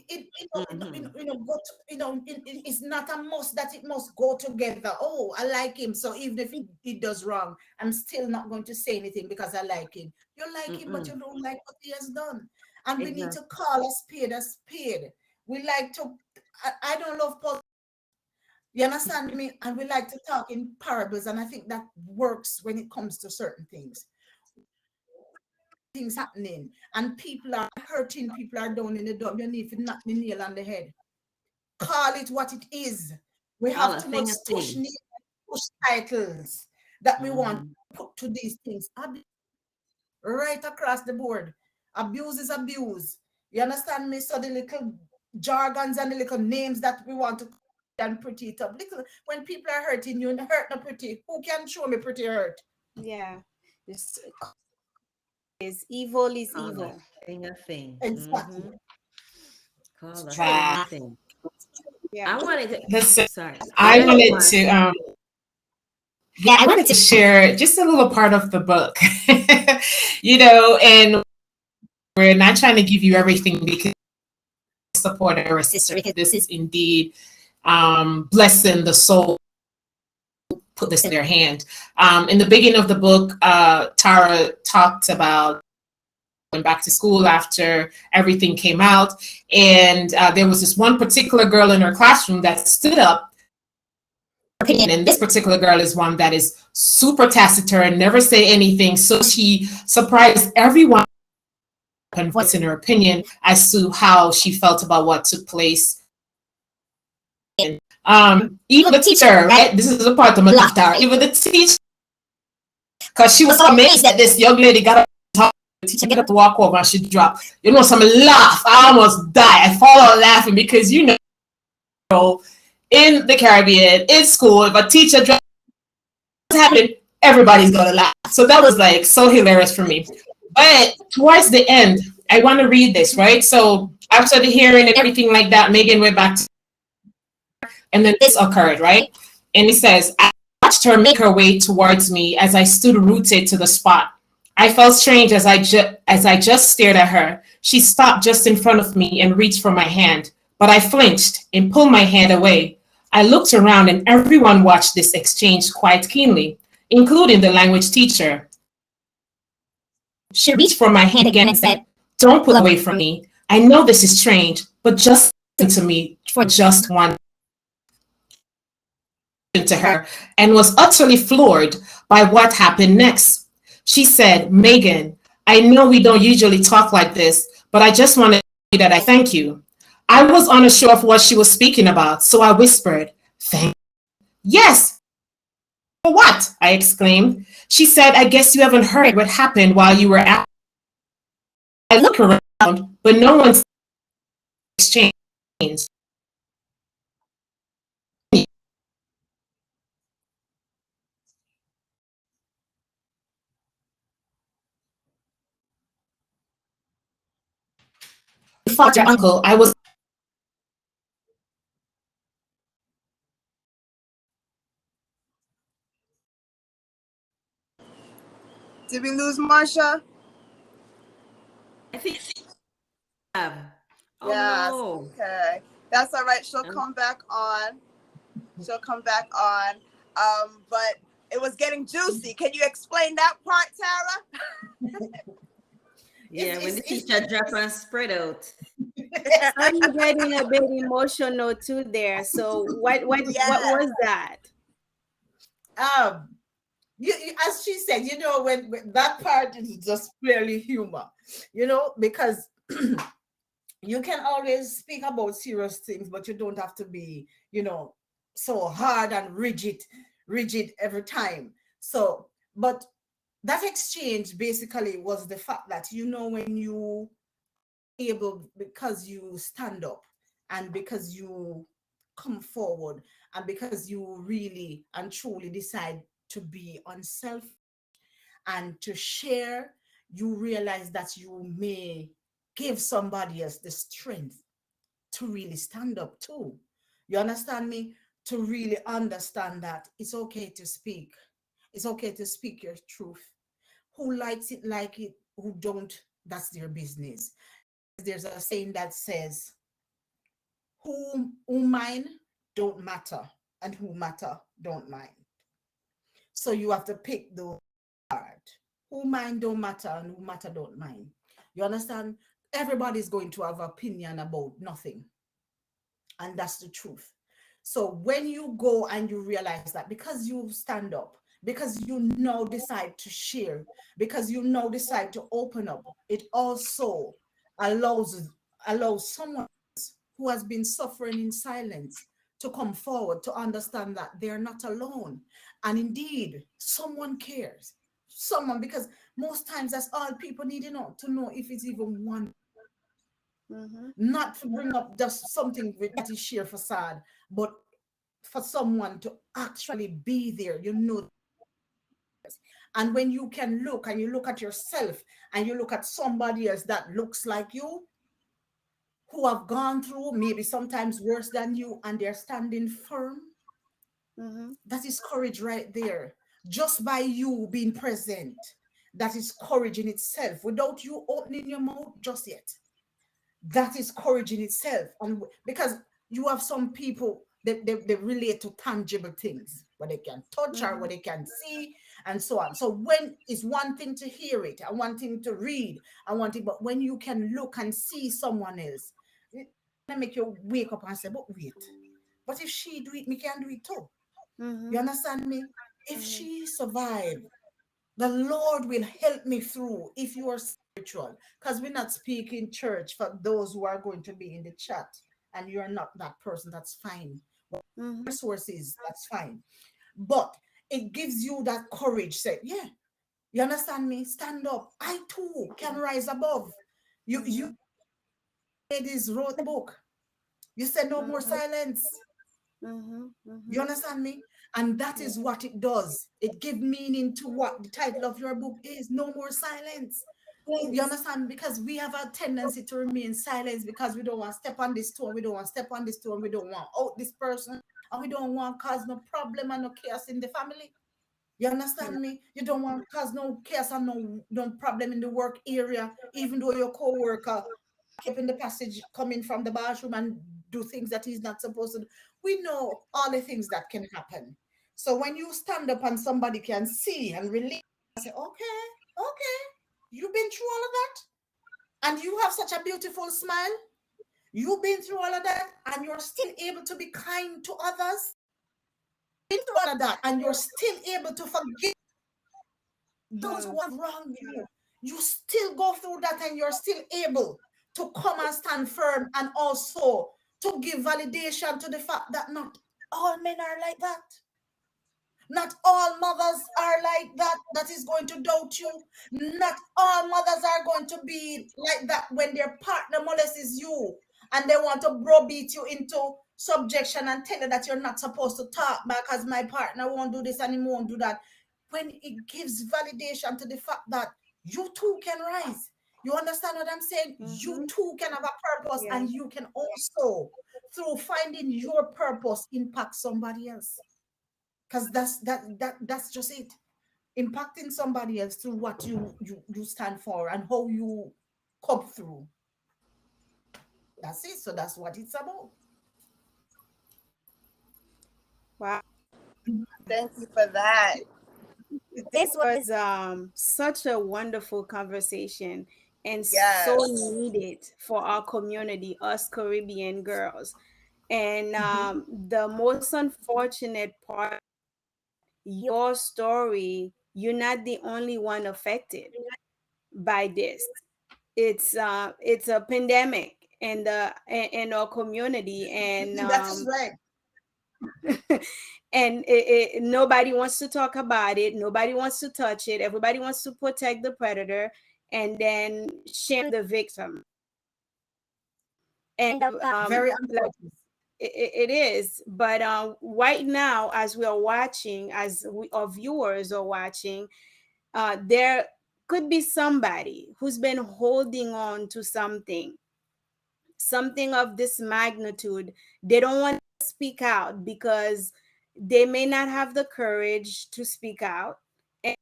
Go to, it's not a must that it must go together. Oh, I like him, so even if he does wrong, I'm still not going to say anything because I like him. You like him, but you don't like what he has done. And we need to Exactly. call a spade a spade. We like to, I don't love politics. You understand me? And we like to talk in parables, and I think that works when it comes to certain things. things happening and people are hurting, people are down in the dump, you need to knock the nail on the head. Call it what it is. We All have a too thing much a push thing. titles that we want Mhm. to put to these things. Right across the board. Abuse is abuse. You understand me? So the little jargons and the little names that we want to and pretty it up. Little, when people are hurting you and hurt not pretty, who can show me pretty hurt? Yeah. This is evil is Call a evil. thing a thing. Exactly. Mhm. Call a thing a Wow. thing. Yeah. I wanted to. Listen, Sorry. Go I ahead, wanted Marcia. to yeah, I wanted to share just a little part of the book. And we're not trying to give you everything because support our sister, because this is indeed blessing the soul, put this in their hand. In the beginning of the book, Tara talked about going back to school after everything came out. And there was this one particular girl in her classroom that stood up. And this particular girl is one that is super taciturn, never say anything. So she surprised everyone and what's in her opinion as to how she felt about what took place. And even the teacher, right? This is a part of my laughter. Even the teacher, because she was so amazed that this young lady got up to talk. The teacher get up to walk over and she dropped. Some laugh. I almost died. I fall out laughing because in the Caribbean, in school, if a teacher drops what's happening, everybody's gonna laugh. So that was like so hilarious for me. But towards the end, I want to read this, right? So after the hearing and everything like that, Megan went back to, and then this occurred, right? And he says, I watched her make her way towards me as I stood rooted to the spot. I felt strange as I just stared at her. She stopped just in front of me and reached for my hand, but I flinched and pulled my hand away. I looked around and everyone watched this exchange quite keenly, including the language teacher. She reached for my hand again and said, don't pull away from me. I know this is strange, but just listen to me for just one to her and was utterly floored by what happened next. She said, Megan, I know we don't usually talk like this, but I just want to say that I thank you. I was unsure of what she was speaking about, so I whispered, thank you. Yes, for what? I exclaimed. She said, I guess you haven't heard what happened while you were out. I looked around, but no one's exchanged. Father, uncle, I was. Did we lose Marsha? I think. Oh Yes. no. Okay. That's all right. She'll Um, come back on. She'll come back on. But it was getting juicy. Can you explain that part, Tara? Yeah, when the teacher drop and spread out. I'm getting a bit emotional too there. So what Yes. was that? As she said, when that part is just purely humor, because you can always speak about serious things, but you don't have to be, so hard and rigid every time. So, but that exchange basically was the fact that, when you able, because you stand up and because you come forward and because you really and truly decide to be unselfish and to share, you realize that you may give somebody else the strength to really stand up too. You understand me? To really understand that it's okay to speak. It's okay to speak your truth. Who likes it, like it. Who don't, that's their business. There's a saying that says, who mind don't matter, and who matter don't mind. So you have to pick the part. Who mind don't matter, and who matter don't mind. You understand? Everybody's going to have opinion about nothing. And that's the truth. So when you go and you realize that because you stand up, because you now decide to share, because you now decide to open up. It also allows someone who has been suffering in silence to come forward, to understand that they're not alone. And indeed, someone cares. Someone, because most times that's all people need to know if it's even one, Mm-hmm. not to bring up just something that is sheer facade, but for someone to actually be there, And when you can look and you look at yourself and you look at somebody else that looks like you, who have gone through maybe sometimes worse than you, and they're standing firm, Mm-hmm. that is courage right there. Just by you being present, that is courage in itself, without you opening your mouth just yet. That is courage in itself. And because you have some people that they relate to tangible things, what they can touch or Mm-hmm. what they can see, and so on. So when it's one thing to hear it and one thing to read and one thing, but when you can look and see someone else, it make you wake up and say, but wait, but if she do it, me can do it too. Mm-hmm. You understand me? If Mm-hmm. she survived, the Lord will help me through. If you are spiritual, because we're not speaking church for those who are going to be in the chat and you're not that person, that's fine. Mm-hmm. Resources, that's fine. But it gives you that courage. Say, yeah, you understand me? Stand up. I too can rise above. You ladies wrote a book. You said no more Mm-hmm. silence. Mm-hmm. You Mm-hmm. understand me? And that Yeah. is what it does. It gives meaning to what the title of your book is. No more silence. You understand? Because we have a tendency to remain silent because we don't want to step on this toe, we don't want to step on this toe, and we don't want out this person, and we don't want to cause no problem and no chaos in the family. You understand me? You don't want to cause no chaos and no problem in the work area, even though your co-worker kept in the passage coming from the bathroom and do things that he's not supposed to do. We know all the things that can happen. So when you stand up and somebody can see and relate, I say, okay, okay, you've been through all of that and you have such a beautiful smile. You've been through all of that and you're still able to be kind to others. Been through all of that and you're still able to forgive those Hmm. who have wronged you. You still go through that and you're still able to come and stand firm, and also to give validation to the fact that not all men are like that. Not all mothers are like that, that is going to doubt you. Not all mothers are going to be like that when their partner molests you and they want to browbeat you into subjection and tell you that you're not supposed to talk because my partner won't do this and he won't do that. When it gives validation to the fact that you too can rise. You understand what I'm saying? You Mm-hmm. too can have a purpose, Yeah. and you can also, through finding your purpose, impact somebody else, because that's just it, impacting somebody else through what you stand for and how you come through. That's it. So that's what it's about. Wow. Thank you for that. This was such a wonderful conversation and so Yes. needed for our community, us Caribbean girls. And Mhm. the most unfortunate part, your story, you're not the only one affected by this. It's a pandemic in in our community, and That is right. and nobody wants to talk about it. Nobody wants to touch it. Everybody wants to protect the predator and then shame the victim. And Very like unfortunate. it is, but right now, as we are watching, as our viewers are watching, there could be somebody who's been holding on to something of this magnitude. They don't want to speak out because they may not have the courage to speak out, and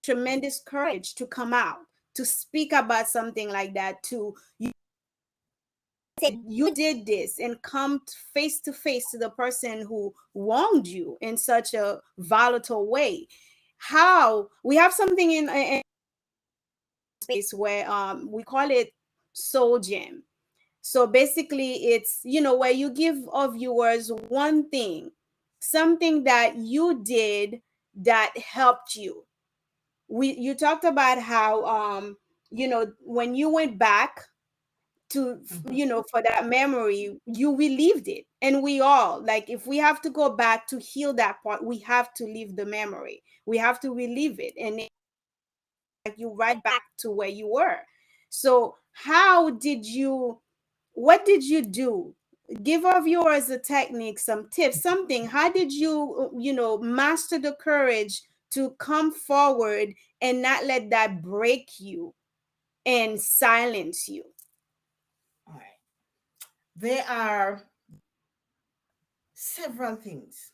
tremendous courage to come out, to speak about something like that, to you say you did this and come face to face to the person who wronged you in such a volatile way. How we have something in space where we call it soul gem. So basically, it's, where you give our viewers one thing, something that you did that helped you? You talked about how when you went back to for that memory, you relived it. And we all, like, if we have to go back to heal that part, we have to leave the memory, we have to relive it, and like you right back to where you were. So what did you do? Give our viewers a technique, some tips, something. How did you master the courage to come forward and not let that break you and silence you? All right. There are several things.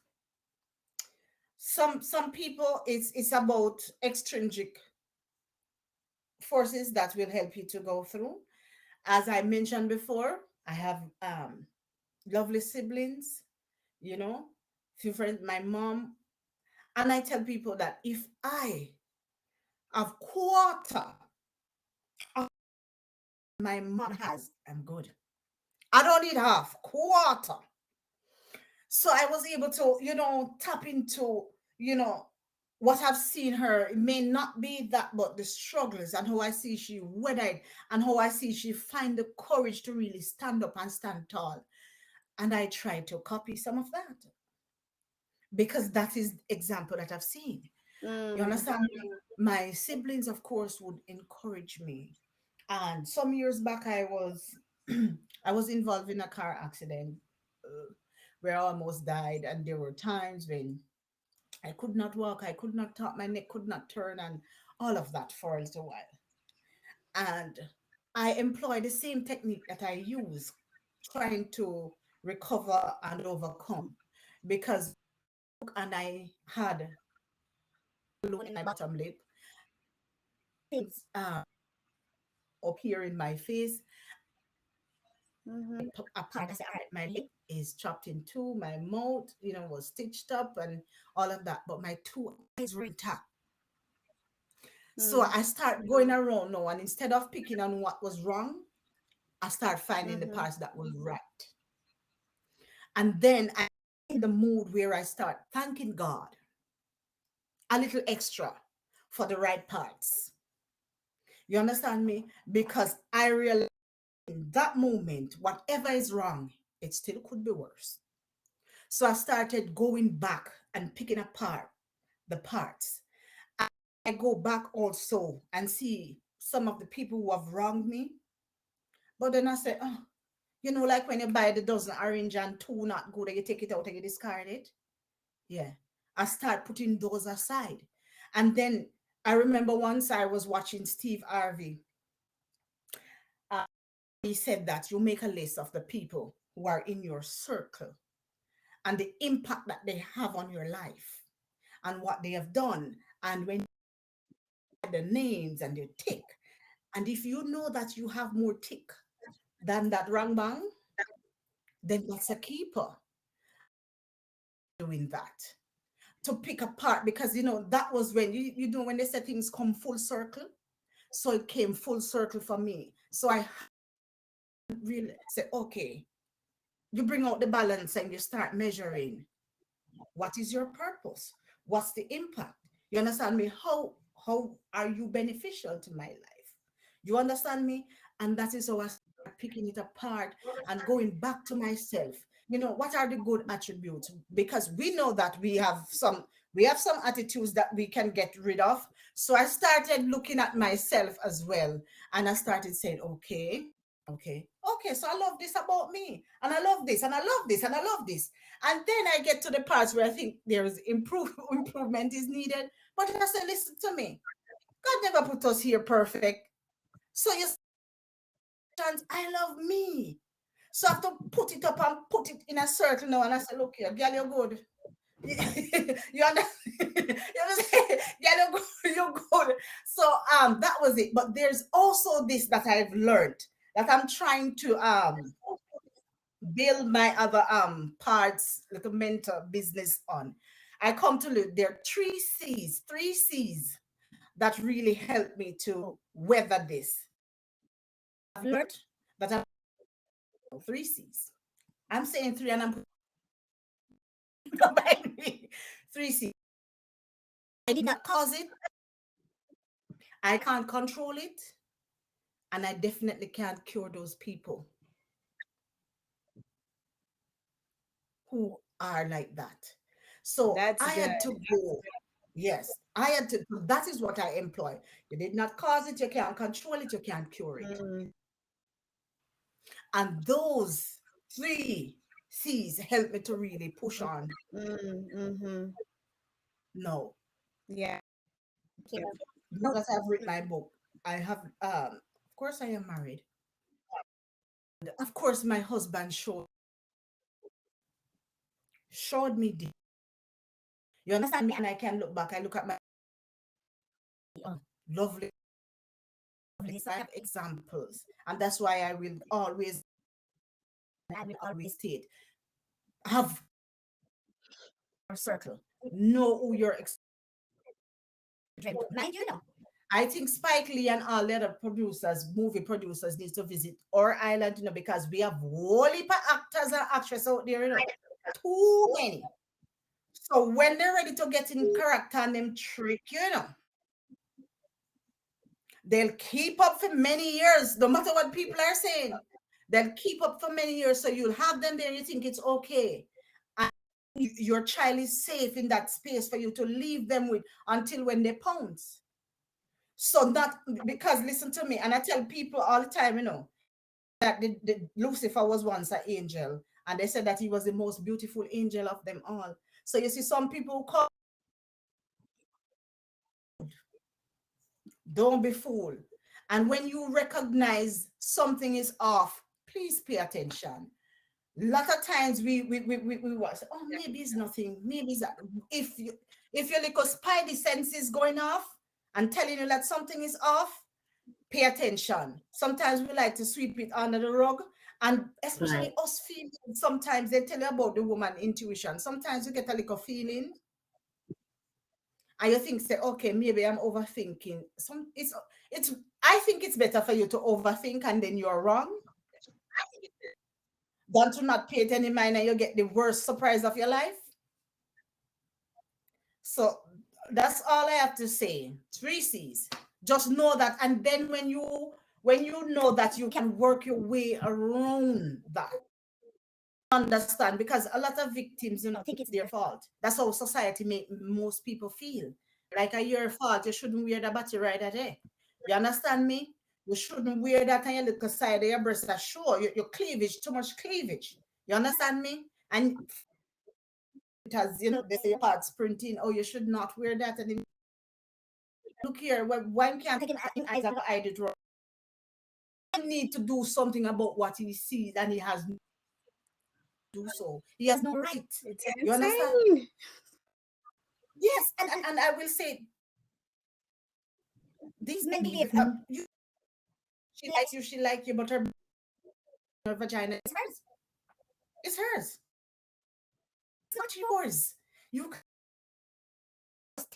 Some people, it's about extrinsic forces that will help you to go through. As I mentioned before, I have lovely siblings, you know, different, my mom. And I tell people that if I have quarter of my mom has, I'm good. I don't need half, quarter. So I was able to, tap into, you know, what I've seen her. It may not be that, but the struggles and how I see she weathered and how I see she find the courage to really stand up and stand tall. And I try to copy some of that because that is example that I've seen. You Mm, understand? My siblings, of course, would encourage me. And some years back, I was I was involved in a car accident where I almost died, and there were times when I could not walk, I could not talk, my neck could not turn, and all of that for a little while. And I employ the same technique that I use trying to recover and overcome because and I had balloon in my bottom lip, things up here in my face. mhm, Apart, I said, all right, my lip is chopped in two, my mouth, was stitched up and all of that, but my two eyes were intact. So mm, I start going around now, and instead of picking on what was wrong, I start finding the mhm, parts that was right. And then I'm in the mood where I start thanking God a little extra for the right parts. You understand me? Because I realize in that moment, whatever is wrong, it still could be worse. So I started going back and picking apart the parts. I go back also and see some of the people who have wronged me. But then I say, oh, like when you buy the dozen orange and two not good, and you take it out and you discard it. Yeah. I start putting those aside. And then I remember once I was watching Steve Harvey. Uh, he said that you make a list of the people who are in your circle and the impact that they have on your life and what they have done. And when you add the names and you tick, and if you know that you have more tick than that wrong bang, then that's a keeper doing that. To pick apart, because that was when when they say things come full circle. So it came full circle for me. So I really said, okay, you bring out the balance and you start measuring what is your purpose, what's the impact. You understand me? How are you beneficial to my life? You understand me? And that is how I start picking it apart and going back to myself. What are the good attributes? Because we know that we have some attitudes that we can get rid of. So I started looking at myself as well, and I started saying, okay, so I love this about me, and I love this, and I love this, and I love this. And then I get to the parts where I think there is improvement is needed. But I say, listen to me. God never put us here perfect. So I love me. So I have to put it up and put it in a circle now. And I say, look here, girl, you're good. you understand? You understand? Girl, you're good. You're good. So that was it. But there's also this that I've learned that I'm trying to build my other parts, little mentor business on. I come to look, there are three C's that really help me to weather this. I've learned that I'm three C's. I'm saying three and I'm three C's. I did not cause it. I can't control it. And I definitely can't cure those people who are like that. So That's I good. had to go. Yes, I had to. That is what I employ. You did not cause it. You can't control it. You can't cure it. Mm, And those 3 C's helped me to really push on. mm-hmm. No, Yeah. Yeah. now that I've written my book, I have. Of course, I am married. Of course, my husband showed me this. You understand me? And I can look back. I look at my lovely. I have examples, and that's why I will always state have a circle. Know who your mind you know. I think Spike Lee and all the other producers, movie producers, need to visit our island, because we have whole heap of actors and actresses out there, too many. So when they're ready to get in character and them trick, they'll keep up for many years, no matter what people are saying. They'll keep up for many years, so you'll have them there. You think it's okay, and your child is safe in that space for you to leave them with until when they pounce. So that, because listen to me, and I tell people all the time, that the Lucifer was once an angel, and they said that he was the most beautiful angel of them all. So you see, some people call. Don't be fooled. And when you recognize something is off, please pay attention. A lot of times we watch, oh, maybe it's nothing, maybe it's that. If your little spidey sense is going off and telling you that something is off, pay attention. Sometimes we like to sweep it under the rug, and especially us females, sometimes they tell you about the woman intuition. Sometimes you get a little feeling and you think, say, okay, maybe I'm overthinking. It's I think it's better for you to overthink and then you're wrong than to not pay it any mind and you get the worst surprise of your life. So that's all I have to say. 3 C's. Just know that, and then when you know that, you can work your way around that. Understand, because a lot of victims, think it's their fault. That's how society make most people feel. Like a your fault, you shouldn't wear the body right there. You understand me? You shouldn't wear that on your little side of your breast that show your cleavage, too much cleavage. You understand me? And it has, they say parts printing, oh, you should not wear that. And then, look here, one can't take him eyes and hide it wrong. He need to do something about what he sees, and he has no do so. He has no right. It's You understand? insane. Yes, and I will say, these men believe she likes you, she like you, but her vagina is hers. It's hers. It's not yours. You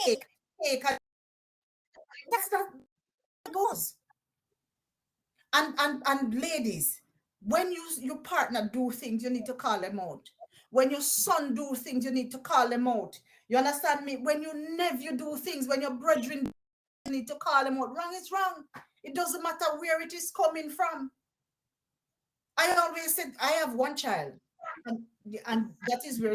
take. That's not how it goes. And ladies, when your partner do things, you need to call them out. When your son do things, you need to call them out. You understand me? When your nephew do things, when your brethren, you need to call them out. Wrong is wrong. It doesn't matter where it is coming from. I always said I have one child, and that is where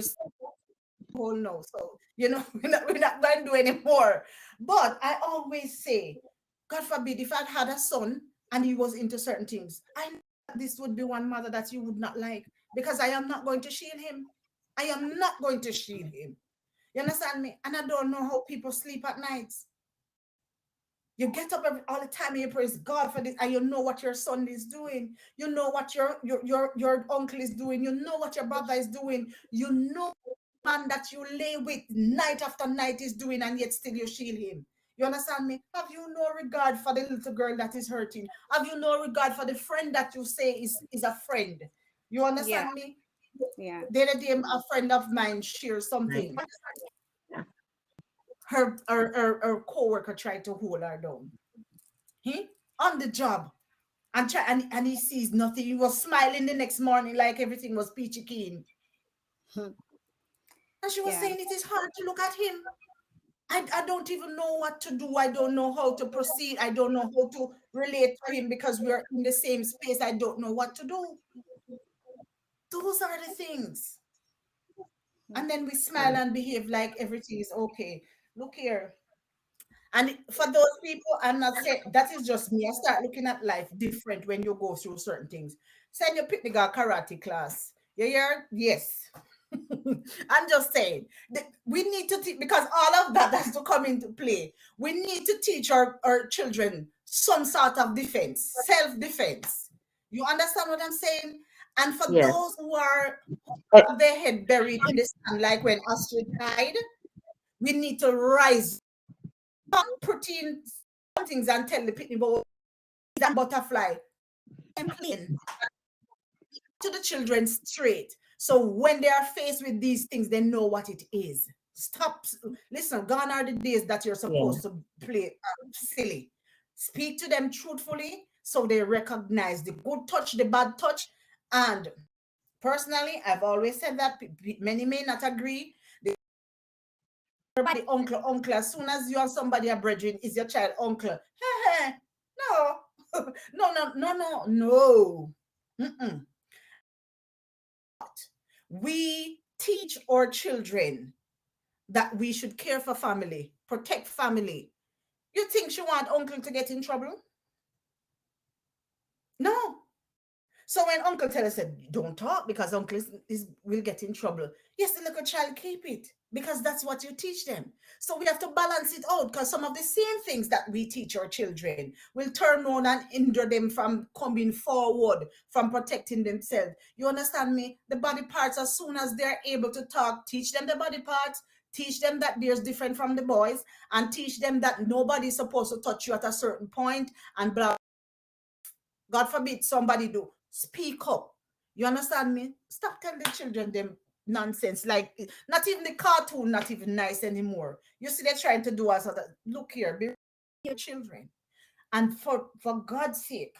whole no. So we're not going to do anymore. But I always say, God forbid, if I had a son and he was into certain things, I know this would be one mother that you would not like, because I am not going to shield him. I am not going to shield him. You understand me? And I don't know how people sleep at nights. You get up all the time and you praise God for this, and you know what your son is doing. You know what your uncle is doing. You know what your brother is doing. You know man that you lay with night after night is doing, and yet still you shield him. You understand me? Have you no regard for the little girl that is hurting? Have you no regard for the friend that you say is a friend? You understand me? Yeah. The other day, a friend of mine shared something. Her co-worker tried to hold her down. On the job. And he sees nothing. He was smiling the next morning like everything was peachy keen. And she was saying it is hard to look at him. I don't even know what to do. I don't know how to proceed. I don't know how to relate to him because we're in the same space. I don't know what to do. Those are the things. And then we smile and behave like everything is okay. Look here. And for those people, I'm not saying that is just me. I start looking at life different when you go through certain things. Send your picnic or karate class. You hear? Yes. I'm just saying we need to teach because all of that has to come into play. We need to teach our children some sort of defense, self-defense. You understand what I'm saying? And for Yes. those who have their head buried in the sand, like when Astrid died, we need to rise up, put in things and tell the pitney about and butterfly and plane to the children straight. So when they are faced with these things, they know what it is. Stop. Listen, gone are the days that you're supposed to play silly. Speak to them truthfully so they recognize the good touch, the bad touch. And personally, I've always said that many may not agree. Everybody, uncle. As soon as you and somebody are brethren, is your child uncle? No, no. Mm-mm. We teach our children that we should care for family, protect family. You think she want uncle to get in trouble? No. So when uncle tell us, don't talk because uncle will get in trouble. Yes, the little child keep it because that's what you teach them. So we have to balance it out because some of the same things that we teach our children will turn on and hinder them from coming forward, from protecting themselves. You understand me? The body parts, as soon as they're able to talk, teach them the body parts, teach them that they're different from the boys, and teach them that nobody's supposed to touch you at a certain point and blah. God forbid somebody do. Speak up. You understand me? Stop telling the children them nonsense. Like, not even the cartoon, not even nice anymore. You see, they're trying to do us. Look here, be your children. And for God's sake,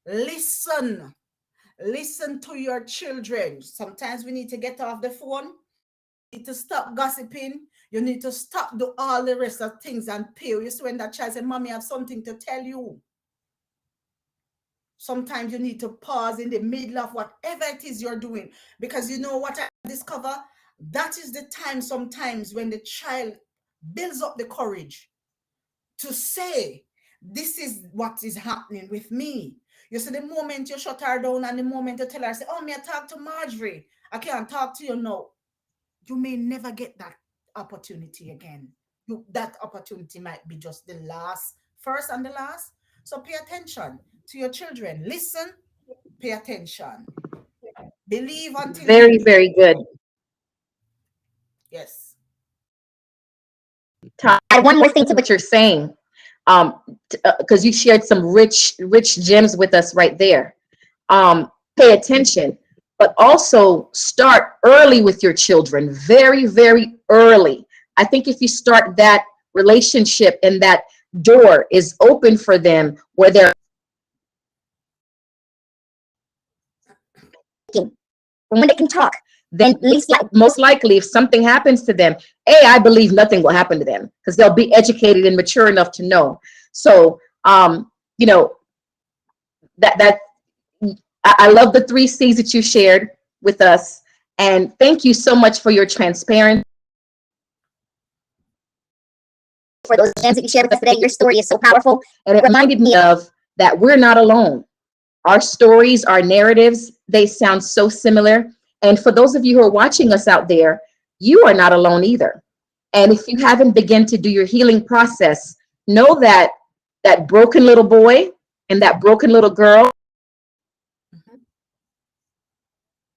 listen. Listen to your children. Sometimes we need to get off the phone. You need to stop gossiping. You need to stop do all the rest of things and pay. You see, when that child says, Mommy, I have something to tell you. Sometimes you need to pause in the middle of whatever it is you're doing, because you know what I discover? That is the time sometimes when the child builds up the courage to say, this is what is happening with me. You see, the moment you shut her down and the moment you tell her, say, oh, me I talk to Marjorie, I can't talk to you now. You may never get that opportunity again. That opportunity might be just the first and the last. So pay attention to your children. Listen, pay attention. Believe until very, very good. Yes. Add one more thing to what you're saying, because you shared some rich gems with us right there. Pay attention, but also start early with your children, very, very early. I think if you start that relationship and that door is open for them where they're when they can talk, then most likely if something happens to them, I believe nothing will happen to them because they'll be educated and mature enough to know. So you know, that I love the 3 C's that you shared with us, and thank you so much for your transparency, for those gems that you shared with us today. Your story is so powerful, and it reminded me of that we're not alone. Our stories, our narratives, they sound so similar. And for those of you who are watching us out there, you are not alone either. And if you haven't begun to do your healing process, know that that broken little boy and that broken little girl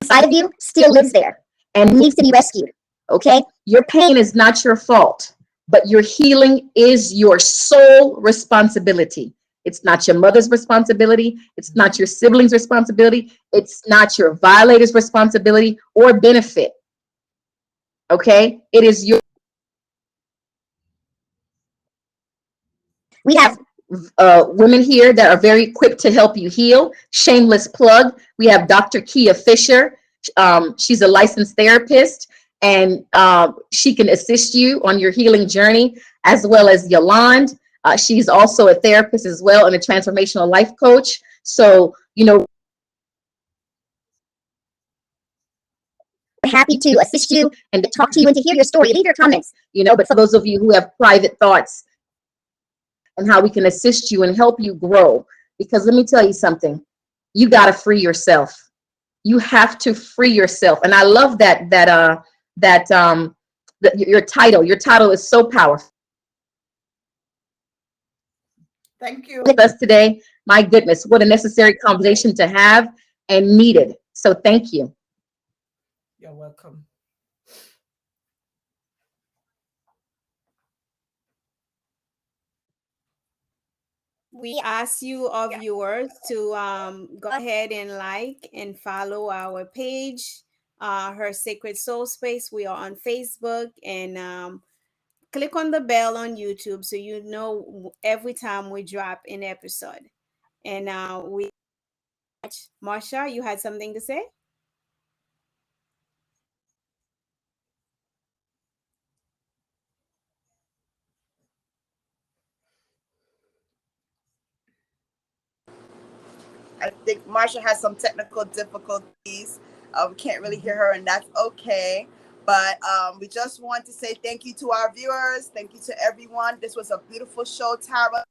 inside of you still lives there and needs to be rescued. Okay? Your pain is not your fault, but your healing is your sole responsibility. It's not your mother's responsibility. It's not your sibling's responsibility. It's not your violator's responsibility or benefit. Okay? It is your. We have women here that are very equipped to help you heal. Shameless plug. We have Dr. Kia Fisher. She's a licensed therapist, and she can assist you on your healing journey, as well as Yolande. She's also a therapist as well and a transformational life coach. So, happy to assist you and to talk to you and to hear your story. Leave your comments, but for those of you who have private thoughts and how we can assist you and help you grow, because let me tell you something, you got to free yourself. You have to free yourself. And I love your title is so powerful. Thank you. With us today, my goodness, what a necessary conversation to have and needed. So thank you. You're welcome. We ask you, our viewers, to go ahead and like and follow our page, Her Sacred Soul Space. We are on Facebook, and click on the bell on YouTube so you know every time we drop an episode. And Marsha, you had something to say? I think Marsha has some technical difficulties. We can't really hear her, and that's okay. But we just want to say thank you to our viewers. Thank you to everyone. This was a beautiful show, Tara,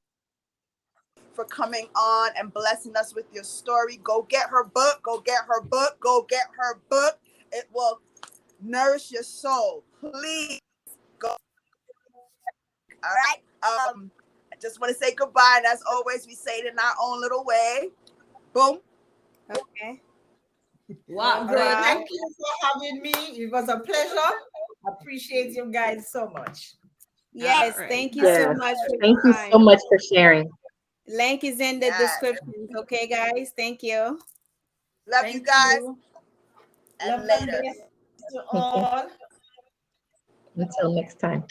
for coming on and blessing us with your story. Go get her book. Go get her book. Go get her book. It will nourish your soul. Please go. All right. I just want to say goodbye. And as always, we say it in our own little way. Boom. Okay. Wow. All right. Thank you for having me. It was a pleasure. Appreciate you guys so much. Yes, Right. thank you so Yes. much for Thank your you time. so much for sharing. Link is in the Yes. description. Okay, guys. Thank you. Love Thank you guys. you. And Love and later. bless to Thank you. all. Until next time.